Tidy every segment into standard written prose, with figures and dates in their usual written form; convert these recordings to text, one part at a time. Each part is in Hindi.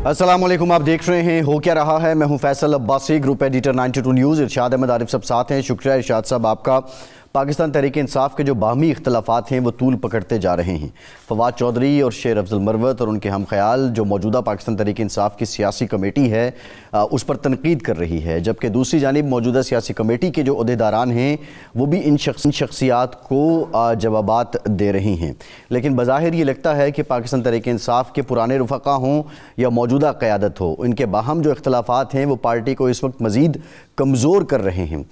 अस्सलाम वालेकुम, आप देख रहे हैं हो क्या रहा है। मैं हूं Faisal Abbasi, group editor 92 news. Irshad Ahmed Arif सब साथ हैं। शुक्रिया इरशाद साहब आपका। पाकिस्तान तहरीक इंसाफ के जो बाहमी इख्तलाफात हैं वो तूल पकड़ते जा रहे हैं। फवाद चौधरी और शेर अफजल मरवत और उनके हम ख्याल जो मौजूदा पाकिस्तान तहरीक इंसाफ की सियासी कमेटी है उस पर तनकीद कर रही है, जबकि दूसरी जानिब मौजूदा सियासी कमेटी के जो अहदेदारान हैं वो भी इन शख्सियात को जवाबात दे रही हैं। लेकिन बज़ाहिर ये लगता है कि पाकिस्तान तहरीक इंसाफ के पुराने रुफ़क़ा हों या मौजूदा क़यादत हो, इनके बाहम जो इख्तलाफात हैं वो पार्टी को इस वक्त मज़ीद कमज़ोर कर रहे हैं।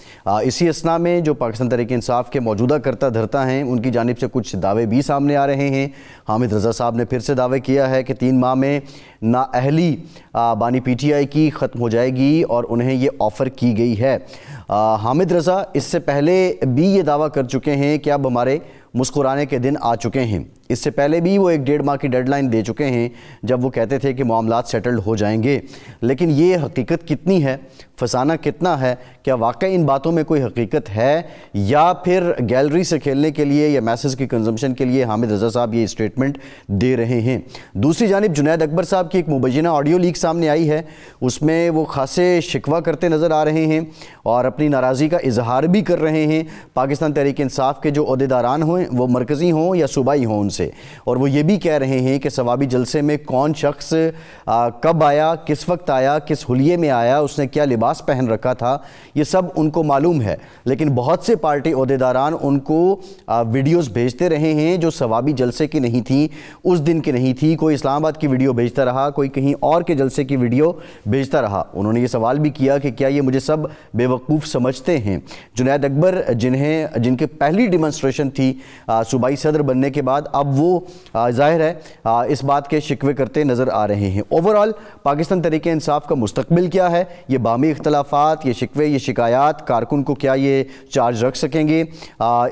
इसी असना में जो पाकिस्तान तहरीक इंसाफ के मौजूदा करता धरता हैं उनकी जानिब से कुछ दावे भी सामने आ रहे हैं। हामिद रज़ा साहब ने फिर से दावे किया है कि 3 माह में नाअहली बानी PTI की ख़त्म हो जाएगी और उन्हें ये ऑफ़र की गई है। हामिद रज़ा इससे पहले भी ये दावा कर चुके हैं कि अब हमारे मुस्कुराने के दिन आ चुके हैं। इससे पहले भी वो 1-1.5 माह की डेडलाइन दे चुके हैं जब वो कहते थे कि मामलात सेटल्ड हो जाएंगे। लेकिन ये हकीकत कितनी है, फसाना कितना है, क्या वाकई इन बातों में कोई हकीकत है या फिर गैलरी से खेलने के लिए या मैसेज की कंजम्पशन के लिए हामिद रज़ा साहब ये स्टेटमेंट दे रहे हैं। दूसरी जानिब जुनैद अकबर साहब की एक मुबैना ऑडियो लीक सामने आई है, उसमें वो खासे शिकवा करते नज़र आ रहे हैं और अपनी नाराज़गी का इजहार भी कर रहे हैं पाकिस्तान तहरीक इंसाफ के जो अहदेदारान हों, वो मरकज़ी हों या सूबाई हों उनसे। और वो ये भी कह रहे हैं कि सवाबी जलसे में कौन शख्स कब आया, किस वक्त आया, किस हुलिये में आया, उसने क्या लिबास पहन रखा था, ये सब उनको मालूम है। लेकिन बहुत से पार्टी अहदेदारान उनको वीडियोस भेजते रहे हैं जो सवाबी जलसे की नहीं थी, उस दिन की नहीं थी। कोई इस्लामाबाद की वीडियो भेजता रहा, कोई कहीं और के जलसे की वीडियो भेजता रहा। उन्होंने ये सवाल भी किया कि क्या ये मुझे सब बेवकूफ़ समझते हैं। जुनैद अकबर जिनकी पहली डिमॉन्स्ट्रेशन थी सूबाई सदर बनने के बाद, अब वो ज़ाहिर है इस बात के शिकवे करते नज़र आ रहे हैं। ओवरऑल पाकिस्तान तहरीक इंसाफ का मुस्तकबिल क्या है, ये बामी इख्तलाफात, ये शिकवे, ये शिकायत कारकुन को क्या ये चार्ज रख सकेंगे,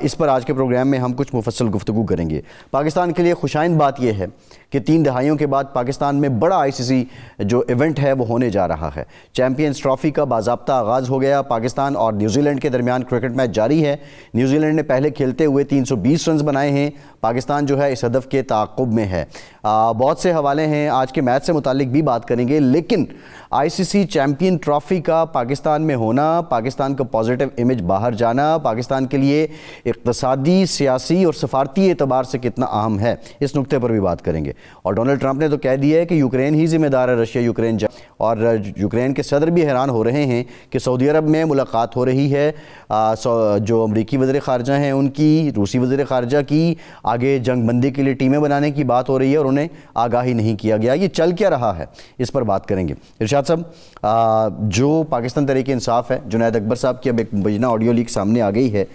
इस पर आज के प्रोग्राम में हम कुछ मुफस्सल गुफ्तगू करेंगे। पाकिस्तान के लिए खुशाइन बात यह है कि 3 दहाइयों के बाद पाकिस्तान में बड़ा ICC जो इवेंट है वो होने जा रहा है। चैम्पियंस ट्रॉफ़ी का बाज़ाब्ता आगाज़ हो गया। पाकिस्तान और न्यूजीलैंड के दरमियान क्रिकेट मैच जारी है। न्यूजीलैंड ने पहले खेलते हुए 320 रन बनाए हैं। पाकिस्तान जो है इस हदफ के ताक़ुब में है। बहुत से हवाले हैं, आज के मैच से मुतालिक भी बात करेंगे। लेकिन ICC चैम्पियन ट्रॉफ़ी का पाकिस्तान में होना, पाकिस्तान का पॉजिटिव इमेज बाहर जाना, पाकिस्तान के लिए इक़्तिसादी, सियासी और सफारती एतबार से कितना अहम है, इस नुक्ते पर भी बात करेंगे। और डोनाल्ड ट्रंप ने तो कह दिया है कि यूक्रेन ही जिम्मेदार है रशिया यूक्रेन जंग, और यूक्रेन के सदर भी हैरान हो रहे हैं कि सऊदी अरब में मुलाकात हो रही है। जो अमरीकी वज़ीर ख़ारजा हैं उनकी, रूसी वज़ीर ख़ारजा की, आगे जंग बंदी के लिए टीमें बनाने की बात हो रही है और उन्हें आगाही नहीं किया गया। ये चल क्या रहा है, इस पर बात करेंगे। इरशाद साहब, जो पाकिस्तान तहरीक इंसाफ है, जुनैद अकबर साहब की अब एक मुबैना ऑडियो लीक सामने आ गई है।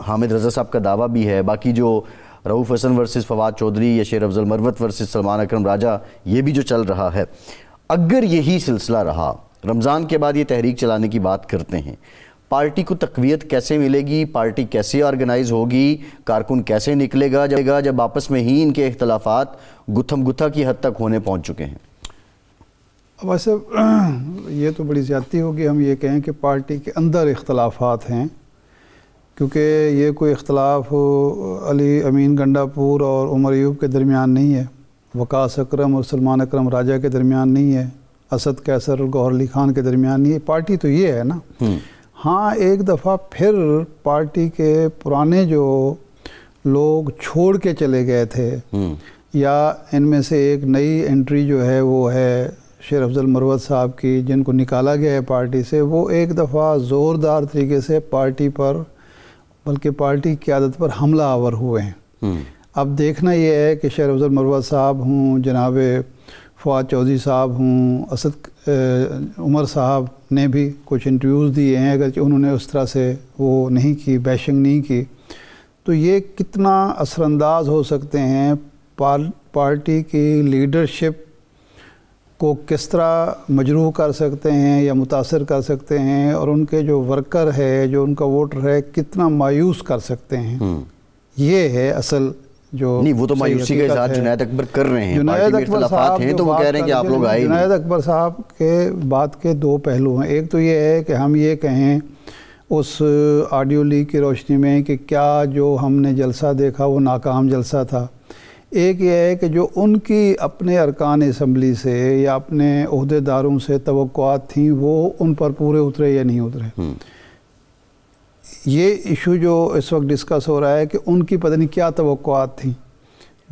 हामिद रज़ा साहब का दावा भी है, बाकी जो रऊफ़ हसन वर्सेस फवाद चौधरी या शेर अफजल मरवत वर्सेस सलमान अकरम राजा, ये भी जो चल रहा है, अगर यही सिलसिला रहा, रमज़ान के बाद ये तहरीक चलाने की बात करते हैं, पार्टी को तक़वियत कैसे मिलेगी, पार्टी कैसे ऑर्गेनाइज़ होगी, कारकुन कैसे निकलेगा जब आपस में ही इनके इख्तलाफात गुत्थम गुत्था की हद तक होने पहुँच चुके हैं। वैसे ये तो बड़ी ज़्यादती होगी हम ये कहें कि पार्टी के अंदर इख्तलाफात हैं, क्योंकि ये कोई इख्तलाफ अली अमीन गंडापुर और उमर अयूब के दरमियान नहीं है, वकास अकरम और सलमान अकरम राजा के दरमियान नहीं है, असद कैसर और गौहर अली खान के दरमियान नहीं है। पार्टी तो ये है ना। हाँ, एक दफ़ा फिर पार्टी के पुराने जो लोग छोड़ के चले गए थे या इनमें से एक नई एंट्री जो है वो है शेर अफजल मरवत साहब की, जिनको निकाला गया है पार्टी से, वो एक दफ़ा ज़ोरदार तरीके से पार्टी पर, बल्कि पार्टी की क़यादत पर हमला आवर हुए हैं। अब देखना ये है कि शेर अफजल मरवत साहब हों, जनाब फवाद चौधरी साहब हों, असद उमर साहब ने भी कुछ इंटरव्यूज़ दिए हैं, अगर उन्होंने उस तरह से वो नहीं की, बैशिंग नहीं की, तो ये कितना असरअंदाज हो सकते हैं, पार्टी की लीडरशिप को किस तरह मजरूह कर सकते हैं या मुतासर कर सकते हैं, और उनके जो वर्कर है, जो उनका वोटर है, कितना मायूस कर सकते हैं। ये है असल जो नहीं, वो तो मायूसी का इज़हार जुनैद अकबर कर रहे हैं। जुनैद अकबर साहब हैं तो वो कह रहे हैं कि आप लोग आए। जुनैद अकबर साहब के बात के 2 पहलू हैं। एक तो ये है कि हम ये कहें उस ऑडियो लीक की रोशनी में कि क्या जो हमने जलसा देखा वो नाकाम जलसा था। एक ये है कि जो उनकी अपने अरकान असम्बली से या अपने ओहदेदारों से तवक्कुआत थी वो उन पर पूरे उतरे या नहीं उतरे। ये इशू जो इस वक्त डिस्कस हो रहा है कि उनकी पता नहीं क्या तवक्कुआत थी,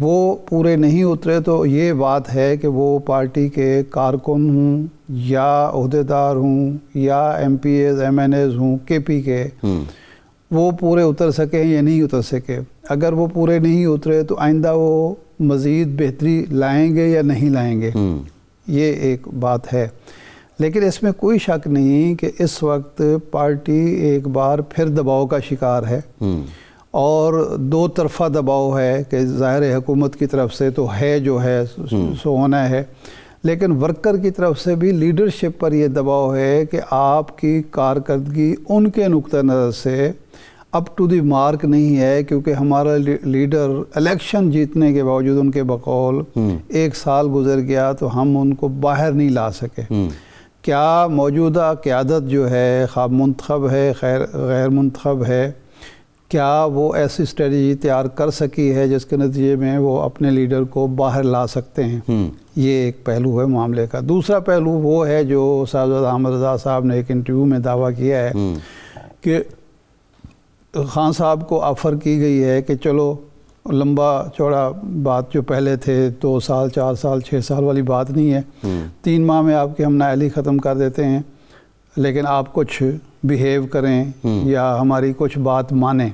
वो पूरे नहीं उतरे, तो ये बात है कि वो पार्टी के कारकुन हों या ओहदेदार हों या MPs MNAs हों KP के, वो पूरे उतर सके या नहीं उतर सके। अगर वो पूरे नहीं उतरे तो आइंदा वो मज़ीद बेहतरी लाएंगे या नहीं लाएंगे, ये एक बात है। लेकिन इसमें कोई शक नहीं कि इस वक्त पार्टी एक बार फिर दबाव का शिकार है और दो तरफ़ा दबाव है कि ज़ाहिर है हुकूमत की तरफ से तो है जो है सो होना है, लेकिन वर्कर की तरफ से भी लीडरशिप पर यह दबाव है कि आपकी कारकर्दगी उनके नुक्ता नज़र से अप टू दी मार्क नहीं है, क्योंकि हमारा लीडर इलेक्शन जीतने के बावजूद उनके बकौल 1 साल गुजर गया तो हम उनको बाहर नहीं ला सके। क्या मौजूदा क़यादत जो है ख़ाब मुंतखब है गैर मुंतखब है, क्या वो ऐसी स्ट्रेटजी तैयार कर सकी है जिसके नतीजे में वो अपने लीडर को बाहर ला सकते हैं? ये एक पहलू है मामले का। दूसरा पहलू वो है जो साहबजादा अहमद रज़ा साहब ने एक इंटरव्यू में दावा किया है कि खान साहब को ऑफ़र की गई है कि चलो लंबा चौड़ा बात जो पहले थे 2 साल 4 साल 6 साल वाली बात नहीं है, 3 माह में आपकी हम नाअहली ख़त्म कर देते हैं, लेकिन आप कुछ बिहेव करें या हमारी कुछ बात माने।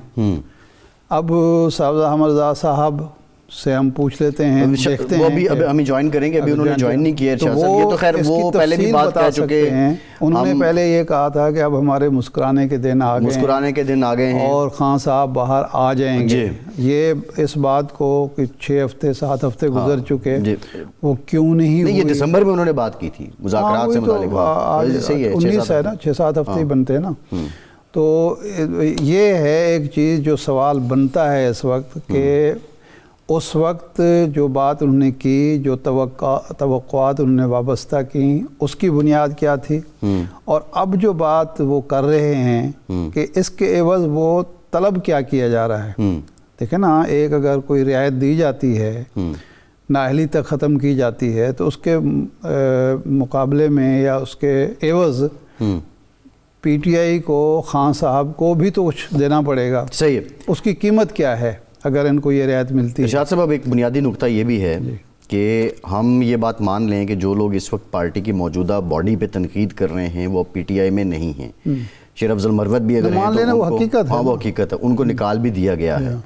अब साहबजादा अहमद रज़ा साहब से हम पूछ लेते हैं, देखते हैं। अभी हम ज्वाइन करेंगे, अभी उन्होंने ज्वाइन नहीं किया। तो ये तो खैर वो पहले भी बात कर चुके हैं। उन्होंने पहले ये कहा था कि अब हमारे मुस्कुराने के दिन आ गए, मुस्कुराने के दिन आ गए हैं और खान साहब बाहर आ जाएंगे। ये इस बात को कि 6 हफ्ते 7 हफ्ते गुजर चुके, वो क्यों नहीं हुई? ये दिसंबर में उन्होंने बात की थी मुज़ाकरात से मुताल्लिक़। 19 है ना, 6-7 हफ्ते ही बनते हैं ना। तो ये है एक चीज़ जो सवाल बनता है इस वक्त कि उस वक्त जो बात उन्होंने की, जो तवक्कुआत उन्होंने वाबस्ता की, उसकी बुनियाद क्या थी, और अब जो बात वो कर रहे हैं कि इसके एवज़ वो तलब क्या किया जा रहा है। देखें ना, एक अगर कोई रियायत दी जाती है, नाअहली तक ख़त्म की जाती है, तो उसके मुकाबले में या उसके एवज़ PTI को खान साहब को भी तो कुछ देना पड़ेगा। सही है। उसकी कीमत क्या है अगर इनको ये रियायत मिलती है? इरशाद साहब, अब एक बुनियादी नुक्ता ये भी है कि हम ये बात मान लें कि जो लोग इस वक्त पार्टी की मौजूदा बॉडी पे तनकीद कर रहे हैं वो PTI में नहीं हैं। शेर अफजल मरवत भी अगर मान लेना, वो हकीकत है। हाँ, वो हकीकत है, उनको निकाल भी दिया गया है।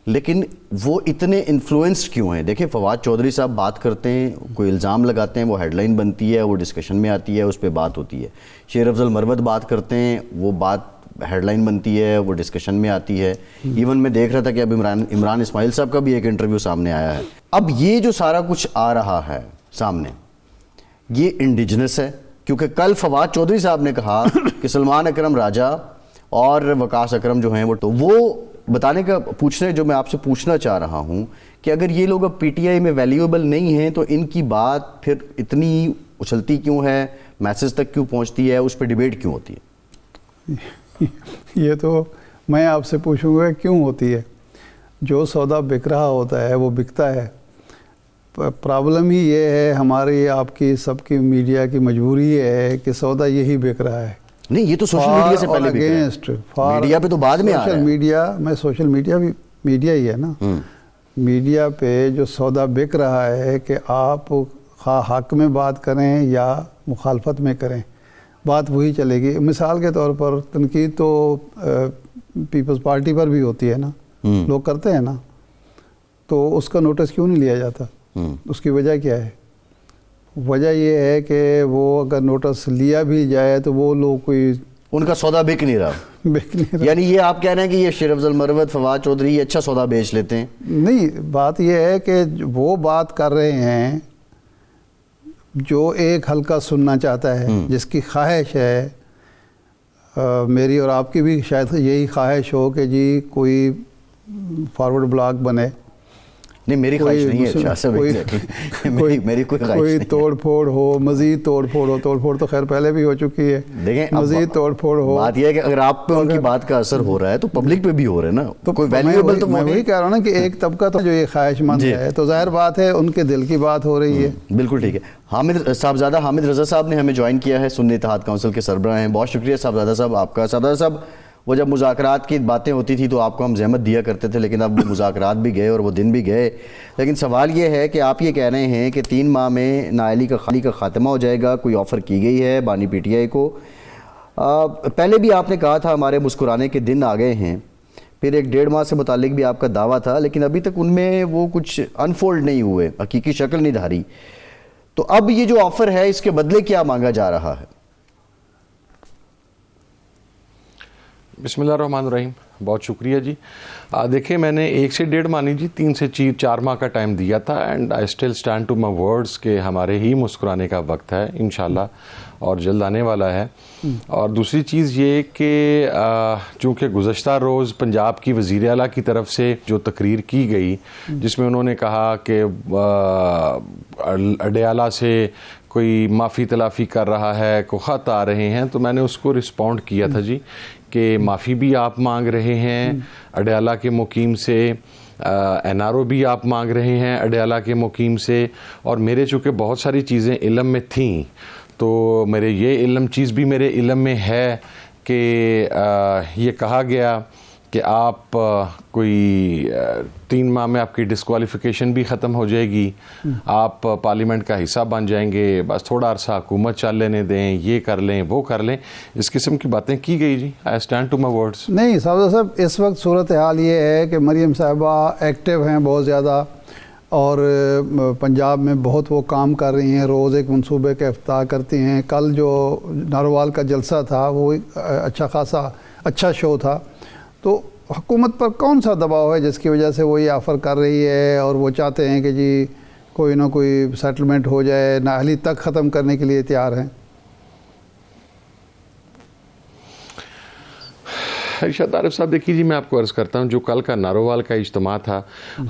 लेकिन वो इतने इन्फ्लुएंस्ड क्यों हैं? देखिए, फवाद चौधरी साहब बात करते हैं, कोई इल्ज़ाम लगाते हैं, वो हेडलाइन बनती है, वो डिस्कशन में आती है, उस पर बात होती है। शेर अफजल मरवत बात करते हैं, वो बात हेडलाइन बनती है, वो डिस्कशन में आती है। इवन मैं देख रहा था कि अब इमरान इस्माइल साहब का भी एक इंटरव्यू सामने आया है। अब ये जो सारा कुछ आ रहा है सामने, ये इंडिजिनस है, क्योंकि कल फवाद चौधरी साहब ने कहा कि सलमान अकरम राजा और वकास अकरम जो हैं वो बताने का पूछने जो मैं आपसे पूछना चाह रहा हूँ कि अगर ये लोग अब PTI में वैल्यूएबल नहीं हैं तो इनकी बात फिर इतनी उछलती क्यों है, मैसेज तक क्यों पहुँचती है, उस पर डिबेट क्यों होती है? ये तो मैं आपसे पूछूंगा क्यों होती है? जो सौदा बिक रहा होता है वो बिकता है। प्रॉब्लम ही ये है, हमारी आपकी सबकी मीडिया की मजबूरी है कि सौदा यही बिक रहा है। नहीं, ये तो सोशल मीडिया से पहले बिक रहा है। मीडिया पे तो बाद में आ रहा है। सोशल मीडिया भी मीडिया ही है ना। मीडिया पे जो सौदा बिक रहा है कि आप हक में बात करें या मुखालफत में करें, बात वही चलेगी। मिसाल के तौर पर तनकीद तो पीपल्स पार्टी पर भी होती है ना, लोग करते हैं ना, तो उसका नोटिस क्यों नहीं लिया जाता? उसकी वजह क्या है? वजह ये है कि वो अगर नोटिस लिया भी जाए तो वो लोग कोई उनका सौदा बिक नहीं रहा। यानी ये आप कह रहे हैं कि ये शेर अफजल मरवत, फवाद चौधरी अच्छा सौदा बेच लेते हैं? नहीं, बात ये है कि वो बात कर रहे हैं जो एक हल्का सुनना चाहता है, जिसकी ख्वाहिश है, मेरी और आपकी भी शायद यही ख्वाहिश हो कि जी कोई फॉरवर्ड ब्लॉक बने नहीं, मेरी ख्वाहिश नहीं है शाह साहब, मेरी कोई ख्वाहिश नहीं है। तोड़ फोड़ हो, मजीद तोड़ फोड़ हो, तोड़ फोड़ तो खैर पहले भी हो चुकी है, देखें मजीद तोड़ फोड़ हो। बात यह है कि अगर आप पे उनकी बात का असर हो रहा है तो पब्लिक पे भी हो रहा है ना, तो कोई वैल्यूएबल तो मैं वही कह रहा हूँ ना कि एक तबका तो जो ये ख्वाहिशमंद है, तो जाहिर बात है उनके दिल की बात हो रही है। बिल्कुल ठीक है। साहबजादा हामिद रजा साहब ने हमें ज्वाइन किया है, सुन्नी इत्तेहाद काउंसिल के सरबराह हैं। बहुत शुक्रिया साहबजादा साहब आपका। साहबजादा साहब, वो जब मुज़ाकरात की बातें होती थी तो आपको हम ज़हमत दिया करते थे, लेकिन अब वो मुज़ाकरात भी गए और वो दिन भी गए। लेकिन सवाल ये है कि आप ये कह रहे हैं कि 3 माह में नाअहली का ख़ात्मा हो जाएगा, कोई ऑफ़र की गई है बानी PTI को। पहले भी आपने कहा था हमारे मुस्कुराने के दिन आ गए हैं, फिर 1-1.5 माह से मुतालिक भी आपका दावा था, लेकिन अभी तक उनमें वो कुछ अनफोल्ड नहीं हुए, हकीकी शक्ल नहीं धारी। तो अब ये जो ऑफ़र है इसके बदले क्या मांगा जा रहा है? बिस्मिल्लाहिर्रहमानिर्रहीम, बहुत शुक्रिया जी। देखिए, मैंने 1 से 1.5 माह नहीं जी, 3 से 4 माह का टाइम दिया था, and I still stand to my words के हमारे ही मुस्कुराने का वक्त है इंशाल्लाह, और जल्द आने वाला है। और दूसरी चीज़ ये कि चूँकि गुज़श्ता रोज़ पंजाब की वज़ीर आला की तरफ से जो तकरीर की गई जिसमें उन्होंने कहा कि अडयाला से कोई माफ़ी तलाफ़ी कर रहा है, को ख़त आ रहे हैं, तो मैंने उसको रिस्पॉन्ड किया था जी कि माफ़ी भी आप मांग रहे हैं अडयाला के मुकीम से, NRO भी आप मांग रहे हैं अडयाला के मुकीम से, और मेरे चूँकि बहुत सारी चीज़ें इल्म में थीं, तो मेरे ये इल्म चीज़ भी मेरे इल्म में है कि ये कहा गया कि आप कोई 3 माह में आपकी डिस्क्वालिफिकेशन भी ख़त्म हो जाएगी, आप पार्लियामेंट का हिस्सा बन जाएंगे, बस थोड़ा अरसा हुकूमत चल लेने दें, ये कर लें वो कर लें, इस किस्म की बातें की गई जी। I stand to my words. नहीं साहब, इस वक्त सूरत हाल ये है कि मरियम साहिबा एक्टिव हैं बहुत ज़्यादा, और पंजाब में बहुत वो काम कर रही हैं, रोज़ एक मंसूबे का इफ्ताह करती हैं। कल जो नारोवाल का जलसा था वो अच्छा खासा अच्छा शो था। तो हुकूमत पर कौन सा दबाव है जिसकी वजह से वो ये ऑफ़र कर रही है, और वो चाहते हैं कि जी कोई ना कोई सेटलमेंट हो जाए, नाअहली तक ख़त्म करने के लिए तैयार हैं? इरशाद आरिफ साहब, देखिए जी, मैं आपको अर्ज़ करता हूँ, जो कल का नारोवाल का इज्तिमा था,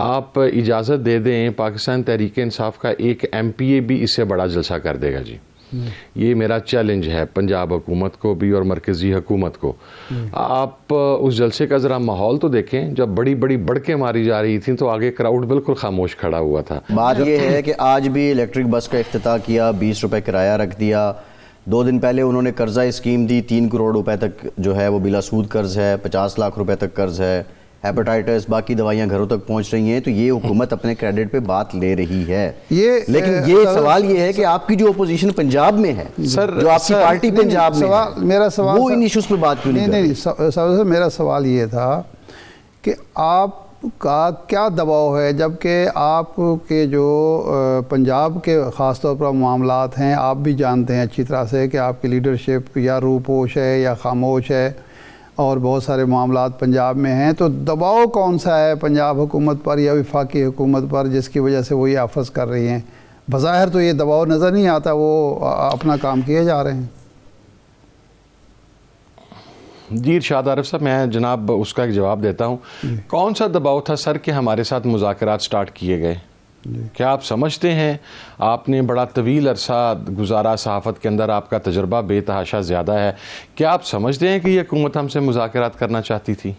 आप इजाज़त दे दें पाकिस्तान तहरीक इंसाफ का एक MPA भी इससे बड़ा जलसा कर देगा जी। ये मेरा चैलेंज है पंजाब हुकूमत को भी और मरकज़ी हुकूमत को। आप उस जलसे का ज़रा माहौल तो देखें, जब बड़ी बड़ी बढ़कें मारी जा रही थी तो आगे क्राउड बिल्कुल खामोश खड़ा हुआ था। बात ये है कि आज भी इलेक्ट्रिक बस का इफ्तिताह किया, 20 रुपये किराया रख दिया। 2 दिन पहले उन्होंने कर्जा स्कीम दी, 3 करोड़ रुपए तक जो है वो बिला सूद कर्ज है, 50 लाख रुपए तक कर्ज है, हेपेटाइटिस बाकी दवाइयाँ घरों तक पहुँच रही हैं। तो ये हुकूमत अपने क्रेडिट पे बात ले रही है, लेकिन ये सवाल ये है कि आपकी जो अपोजिशन पंजाब में है, सर, जो आपकी पार्टी पंजाब में, मेरा सवाल वो इन इश्यूज पे बात क्यों नहीं? सर, मेरा सवाल ये था कि आपका क्या दबाव है, जबकि आपके जो पंजाब के ख़ास तौर पर मामलात हैं, आप भी जानते हैं अच्छी तरह से कि आपकी लीडरशिप या रूपोश है या खामोश है, और बहुत सारे मामलात पंजाब में हैं। तो दबाव कौन सा है पंजाब हुकूमत पर या वफाकी हुकूमत पर जिसकी वजह से वो ये ऑफर्स कर रही हैं? बज़ाहिर तो ये दबाव नज़र नहीं आता, वो अपना काम किए जा रहे हैं। जी इरशाद आरिफ साहब, मैं जनाब उसका एक जवाब देता हूँ। कौन सा दबाव था सर कि हमारे साथ मुज़ाकरात स्टार्ट किए गए? क्या आप समझते हैं, आपने बड़ा तवील अरसा गुजारा सहाफ़त के अंदर, आपका तजर्बा बेतहाशा ज़्यादा है, क्या आप समझते हैं कि ये हुकूमत हमसे मुज़ाकरात करना चाहती थी,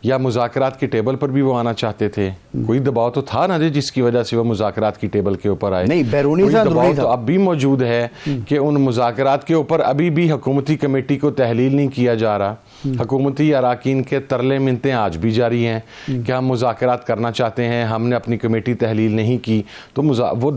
या मुज़ाकरात की टेबल पर भी वो आना चाहते थे? कोई दबाव तो था ना जी जिसकी वजह से वो मुज़ाकरात की टेबल के ऊपर आए। नहीं, बैरूनी दबाव तो अब भी मौजूद है कि उन मुज़ाकरात के ऊपर अभी भी हुकूमती कमेटी को तहलील नहीं किया जा रहा। हुकूमती अराकीन के तरले मिन्नतें आज भी जारी हैं कि हम मुज़ाकरात करना चाहते हैं, हमने अपनी कमेटी तहलील नहीं की। तो वो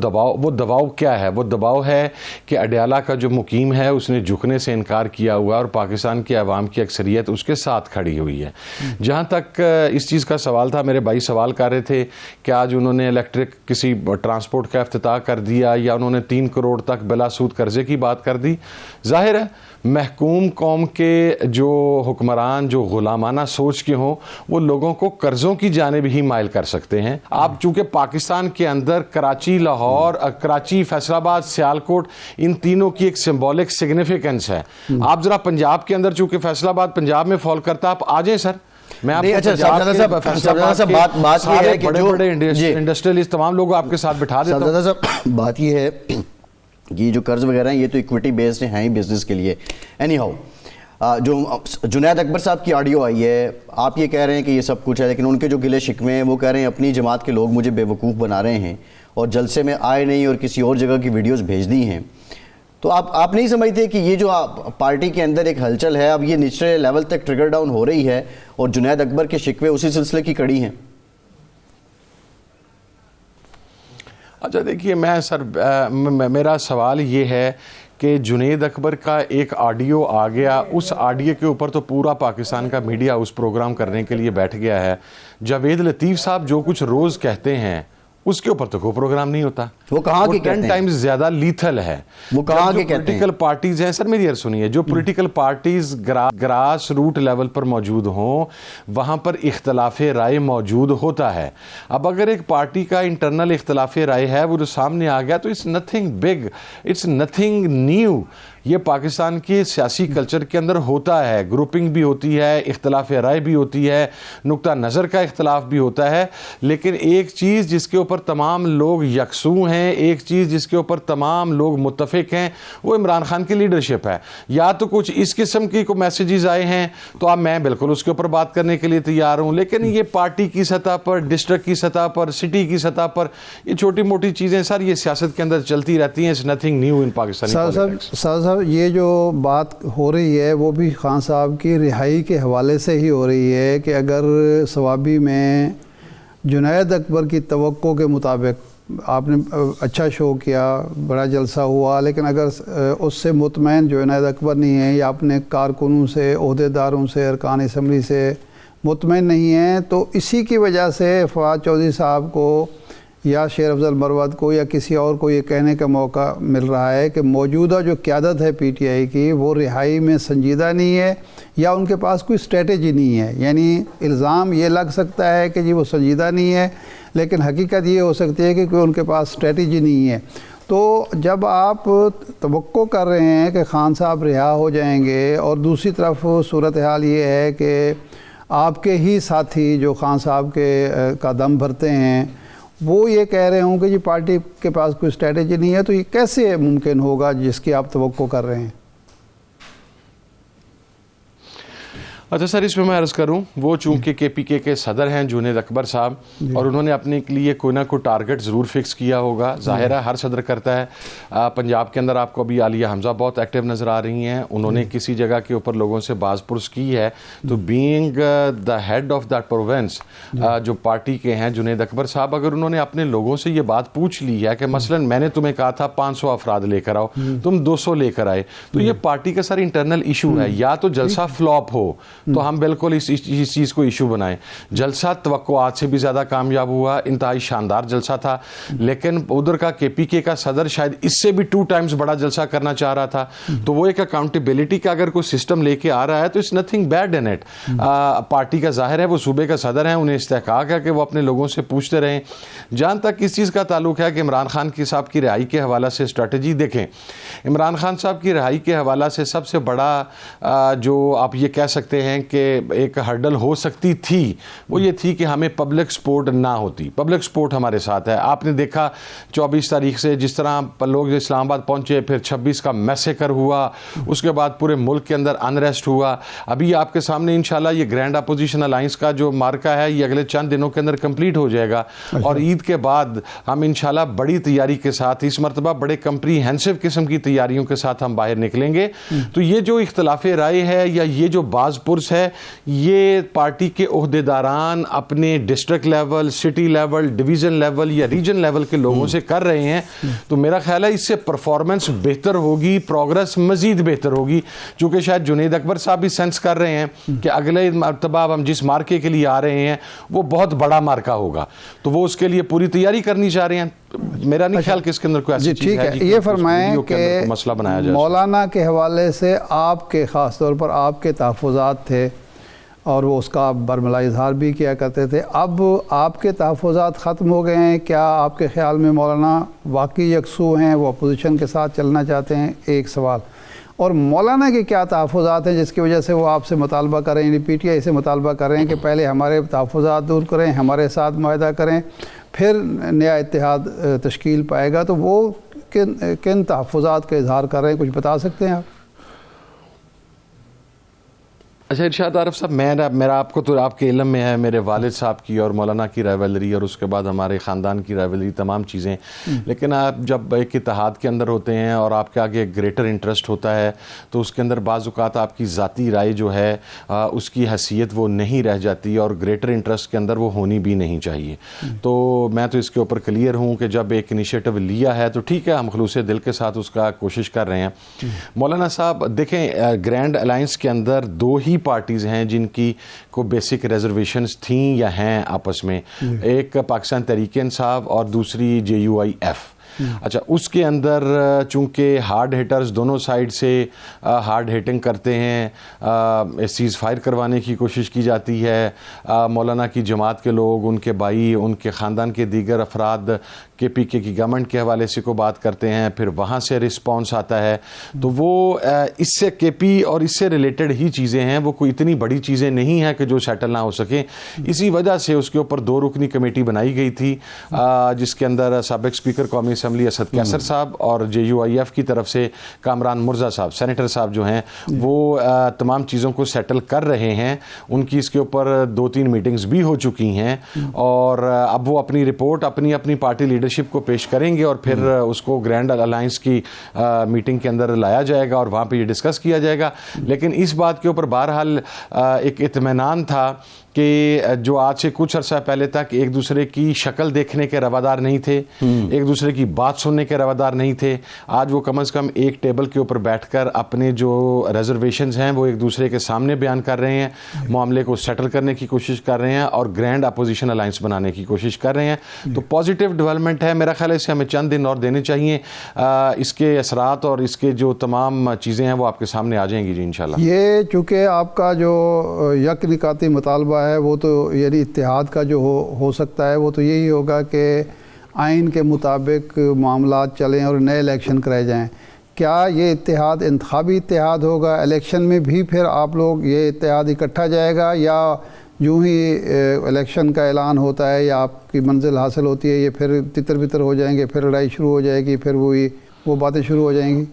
दबाव क्या है? वो दबाव है कि अडयाला का जो मुकीम है उसने झुकने से इनकार किया हुआ और पाकिस्तान की आवाम की अक्सरियत उसके साथ खड़ी हुई है। जहाँ तक इस चीज़ का सवाल था, मेरे भाई सवाल कर रहे थे कि आज उन्होंने इलेक्ट्रिक किसी ट्रांसपोर्ट का इफ्तिताह कर दिया या उन्होंने 3 करोड़ तक बिला सूद कर्जे की बात कर दी। जाहिर है महकूम कौम के जो हुक्मरान जो गुलामाना सोच के हों वो लोगों को कर्ज़ों की जानिब ही माइल कर सकते हैं। आप चूँकि पाकिस्तान के अंदर कराची, लाहौर, कराची, फैसलाबाद, सियालकोट, इन तीनों की एक सिंबॉलिक सिग्निफिकेंस है। आप ज़रा पंजाब के अंदर, चूँकि फैसलाबाद पंजाब में फॉल करता, आप आ जाएँ सर, मैं नहीं, आपको अच्छा, पंजाब साहब, के साहब, फैसलाबाद साहब, के बात ये सारे है कि जो बड़े जी, इंडस्ट्रियलिस्ट तमाम लोग आपके साथ बिठा देता हूं। साहब, बात ये है कि ये जो कर्ज वगैरह हैं ये तो इक्विटी बेस्ड हैं ही बिजनेस के लिए। एनी हाउ, जो जुनैद अकबर साहब की ऑडियो आई है, आप ये कह रहे हैं कि ये सब कुछ है, लेकिन उनके जो गिले शिकवे हैं वो कह रहे हैं अपनी जमात के लोग मुझे बेवकूफ़ बना रहे हैं और जलसे में आए नहीं और किसी और जगह की वीडियोस भेज दी हैं। तो आप नहीं समझते कि ये जो पार्टी के अंदर एक हलचल है अब ये निचले लेवल तक ट्रिगर डाउन हो रही है और जुनैद अकबर के शिकवे उसी सिलसिले की कड़ी हैं? अच्छा देखिए, मैं सर मेरा सवाल ये है कि जुनैद अकबर का एक ऑडियो आ गया, उस ऑडियो के ऊपर तो पूरा पाकिस्तान का मीडिया उस प्रोग्राम करने के लिए बैठ गया है। जावेद लतीफ़ साहब जो कुछ रोज़ कहते हैं उसके ऊपर तो कोई प्रोग्राम नहीं होता। वो कहाँ के कहते 10 हैं? टाइम्स ज्यादा लीथल है। वो कहाँ के कहते हैं? पॉलिटिकल पार्टीज हैं सर, मेरी यार सुनिए, जो political parties grass root level पर मौजूद हों वहां पर इख्तलाफ राय मौजूद होता है। अब अगर एक पार्टी का इंटरनल इख्तलाफ राय है वो जो सामने आ गया तो it's nothing big, it's nothing new. ये पाकिस्तान के सियासी कल्चर के अंदर होता है, ग्रुपिंग भी होती है, इख्तलाफ राय भी होती है, नुक्ता नज़र का इख्तलाफ भी होता है। लेकिन एक चीज़ जिसके ऊपर तमाम लोग यकसू हैं, एक चीज़ जिसके ऊपर तमाम लोग मुत्तफिक हैं, वो इमरान खान की लीडरशिप है। या तो कुछ इस किस्म की को मैसेजेस आए हैं तो अब मैं बिल्कुल उसके ऊपर बात करने के लिए तैयार हूँ, लेकिन ये पार्टी की सतह पर, डिस्ट्रिक्ट की सतह पर, सिटी की सतह पर ये छोटी मोटी चीज़ें सर ये सियासत के अंदर चलती रहती हैं। It's nothing new in Pakistani politics. ये जो बात हो रही है वो भी खान साहब की रिहाई के हवाले से ही हो रही है कि अगर सवाबी में जुनैद अकबर की तवक्को के मुताबिक आपने अच्छा शो किया, बड़ा जलसा हुआ, लेकिन अगर उससे मुतमैन जुनैद अकबर नहीं है या अपने कारकुनों से, ओहदेदारों से, अरकान असम्बली से मुतमैन नहीं है, तो इसी की वजह से फवाद चौधरी साहब को या शेर अफजल मरवत को या किसी और को ये कहने का मौका मिल रहा है कि मौजूदा जो क़यादत है पीटीआई की वो रिहाई में संजीदा नहीं है या उनके पास कोई स्ट्रेटजी नहीं है। यानी इल्ज़ाम ये लग सकता है कि जी वो संजीदा नहीं है, लेकिन हकीकत ये हो सकती है कि कोई उनके पास स्ट्रेटजी नहीं है। तो जब आप तवक्को कर रहे हैं कि खान साहब रिहा हो जाएंगे और दूसरी तरफ सूरत हाल ये है कि आपके ही साथी जो खान साहब के का दम भरते हैं वो ये कह रहे हों कि जी पार्टी के पास कोई स्ट्रेटजी नहीं है, तो ये कैसे मुमकिन होगा जिसकी आप तवक्को कर रहे हैं? अच्छा सर, इसमें मैं अर्ज़ करूं, वो चूंकि केपीके के सदर हैं जुनैद अकबर साहब और उन्होंने अपने के लिए कोई ना कोई टारगेट ज़रूर फिक्स किया होगा। ज़ाहिर है हर सदर करता है। पंजाब के अंदर आपको अभी आलिया हमज़ा बहुत एक्टिव नज़र आ रही हैं। उन्होंने किसी जगह के ऊपर लोगों से बाज़पुरस की है, तो being the head of that province जो पार्टी के हैं जुनैद अकबर साहब, अगर उन्होंने अपने लोगों से ये बात पूछ ली है कि मसलन मैंने तुम्हें कहा था 500 अफराद लेकर आओ, तुम 200 लेकर आए, तो ये पार्टी का सर इंटरनल इशू है। या तो जलसा फ्लॉप हो तो हम बिल्कुल इस चीज़ को इशू बनाएं। जलसा तवक्कुआत से भी ज़्यादा कामयाब हुआ, इंतहाई शानदार जलसा था, लेकिन उधर का केपीके का सदर शायद इससे भी 2 टाइम्स बड़ा जलसा करना चाह रहा था। तो वो एक अकाउंटेबिलिटी का अगर कोई सिस्टम लेके आ रहा है तो it's nothing bad in it. Party का जाहिर है वो सूबे का सदर है, उन्हें इस्तेहकाक है कि वो अपने लोगों से पूछते रहें। जहाँ तक इस चीज़ का ताल्लुक है कि इमरान खान की साहब की रिहाई के हवाला से स्ट्रेटजी देखें, इमरान खान साहब की रिहाई के हवाला से सबसे बड़ा जो आप ये कह सकते हैं कि एक हर्डल हो सकती थी वो ये थी कि हमें पब्लिक सपोर्ट ना होती। पब्लिक सपोर्ट हमारे साथ है। आपने देखा 24 तारीख से जिस तरह लोग इस्लामाबाद पहुंचे, फिर 26 का मैसेकर हुआ, उसके बाद पूरे मुल्क के अंदर अनरेस्ट हुआ। अभी आपके सामने इंशाल्लाह ये ग्रैंड अपोजिशन अलायंस का जो मार्का है ये अगले चंद दिनों के अंदर कंप्लीट हो जाएगा और ईद के बाद हम इंशाल्लाह बड़ी तैयारी के साथ, इस मरतबा बड़े कंप्रीहेंसिव किस्म की तैयारियों के साथ हम बाहर निकलेंगे। तो ये जो इख्तलाफ राय है या ये जो बाज़पुरस है, ये पार्टी के ओहदेदारान अपने district level, city level, division level या रीजन लेवल के लोगों से कर रहे हैं। तो मेरा ख्याल है इससे परफॉर्मेंस बेहतर होगी, प्रोग्रेस मज़ीद बेहतर होगी, चूँकि शायद जुनैद अकबर साहब भी सेंस कर रहे हैं कि अगले मरतबा हम जिस मार्के के लिए आ रहे हैं वो बहुत बड़ा मार्का होगा, तो वो उसके लिए पूरी तैयारी करनी चाह रहे हैं। मेरा नहीं ख्याल कि इसके अंदर कोई ऐसी चीज़ है ये फरमाएं कि मसला बनाया जाए। मौलाना के हवाले से आपके ख़ास तौर पर आपके तहफ़्फ़ुज़ात थे और वो उसका आप बरमला इजहार भी किया करते थे, अब आपके तहफ़्फ़ुज़ात ख़त्म हो गए हैं। क्या आपके ख़्याल में मौलाना वाकई यकसू हैं, वो अपोजिशन के साथ चलना चाहते हैं? एक सवाल। और मौलाना के क्या तहफ़्फ़ुज़ात हैं जिसकी वजह से वो आपसे मुतालबा करें, यानी PTI से मुतालबा करें कि पहले हमारे तहफ़्फ़ुज़ात दूर करें, हमारे साथ मुआहदा करें, फिर नया इत्तेहाद तश्कील पाएगा। तो वो किन तहफ़्फ़ुज़ात का इज़हार कर रहे हैं, कुछ बता सकते हैं आप? अच्छा इरशाद आरिफ साहब, मेरा आपको तो आपके इल्म में है, मेरे वालिद साहब की और मौलाना की राइवलरी और उसके बाद हमारे ख़ानदान की राइवलरी, तमाम चीज़ें। लेकिन आप जब एक इत्तेहाद के अंदर होते हैं और आपके आगे एक ग्रेटर इंटरेस्ट होता है तो उसके अंदर बाज़ औक़ात आपकी ज़ाती राय जो है उसकी हैसियत वो नहीं रह जाती और ग्रेटर इंटरेस्ट के अंदर वो होनी भी नहीं चाहिए। तो मैं तो इसके ऊपर क्लियर हूँ कि जब एक इनिशिएटिव लिया है तो ठीक है, हम खलूस दिल के साथ उसका कोशिश कर रहे हैं। मौलाना साहब देखें, ग्रैंड अलायंस के अंदर दो ही पार्टीज़ हैं जिनकी को बेसिक रिजर्वेशंस थी या हैं आपस में, एक पाकिस्तान तहरीक इंसाफ और दूसरी JUIF। अच्छा, उसके अंदर चूंकि हार्ड हिटर्स दोनों साइड से हार्ड हिटिंग करते हैं, सीज़ फायर करवाने की कोशिश की जाती है, मौलाना की जमात के लोग, उनके भाई, उनके ख़ानदान के दीगर अफराद KPK की गवर्नमेंट के हवाले से को बात करते हैं, फिर वहाँ से रिस्पॉन्स आता है। तो वो इससे KP और इससे रिलेटेड ही चीज़ें हैं, वो कोई इतनी बड़ी चीज़ें नहीं हैं कि जो सेटल ना हो सके। इसी वजह से उसके ऊपर 2 रुकनी कमेटी बनाई गई थी जिसके अंदर साबिक स्पीकर कौमी असम्बली असद कैसर साहब और JUIF की तरफ से कामरान मुर्जा साहब, सेनेटर साहब जो हैं, वो तमाम चीज़ों को सेटल कर रहे हैं। उनकी इसके ऊपर 2-3 मीटिंग्स भी हो चुकी हैं और अब वो अपनी रिपोर्ट अपनी पार्टी लीडरशिप को पेश करेंगे और फिर उसको ग्रैंड अलायंस की मीटिंग के अंदर लाया जाएगा और वहाँ पे ये डिस्कस किया जाएगा। लेकिन इस बात के ऊपर बहरहाल एक इत्मीनान था कि जो आज से कुछ अर्सा पहले तक एक दूसरे की शक्ल देखने के रवादार नहीं थे, एक दूसरे की बात सुनने के रवादार नहीं थे, आज वो कम से कम एक टेबल के ऊपर बैठकर अपने जो रिजर्वेशंस हैं वो एक दूसरे के सामने बयान कर रहे हैं, मामले को सेटल करने की कोशिश कर रहे हैं और ग्रैंड अपोजिशन अलायंस बनाने की कोशिश कर रहे हैं। तो पॉजिटिव डेवलपमेंट है। मेरा ख्याल है इसे हमें चंद दिन और देने चाहिए, इसके असरात और इसके जो तमाम चीज़ें हैं वो आपके सामने आ जाएंगी जी इंशाल्लाह। ये चूँकि आपका जो यक निकाती मुतालबा है वो तो यानी इत्तेहाद का जो हो सकता है वो तो यही होगा कि आइन के मुताबिक मामलात चलें और नए इलेक्शन कराए जाएं। क्या ये इत्तेहाद इंतखाबी इत्तेहाद होगा? इलेक्शन में भी फिर आप लोग ये इत्तेहाद इकट्ठा जाएगा या यूँ ही इलेक्शन का ऐलान होता है या आपकी मंजिल हासिल होती है ये फिर तितर बितर हो जाएंगे, फिर लड़ाई शुरू हो जाएगी, फिर वो बातें शुरू हो जाएंगी?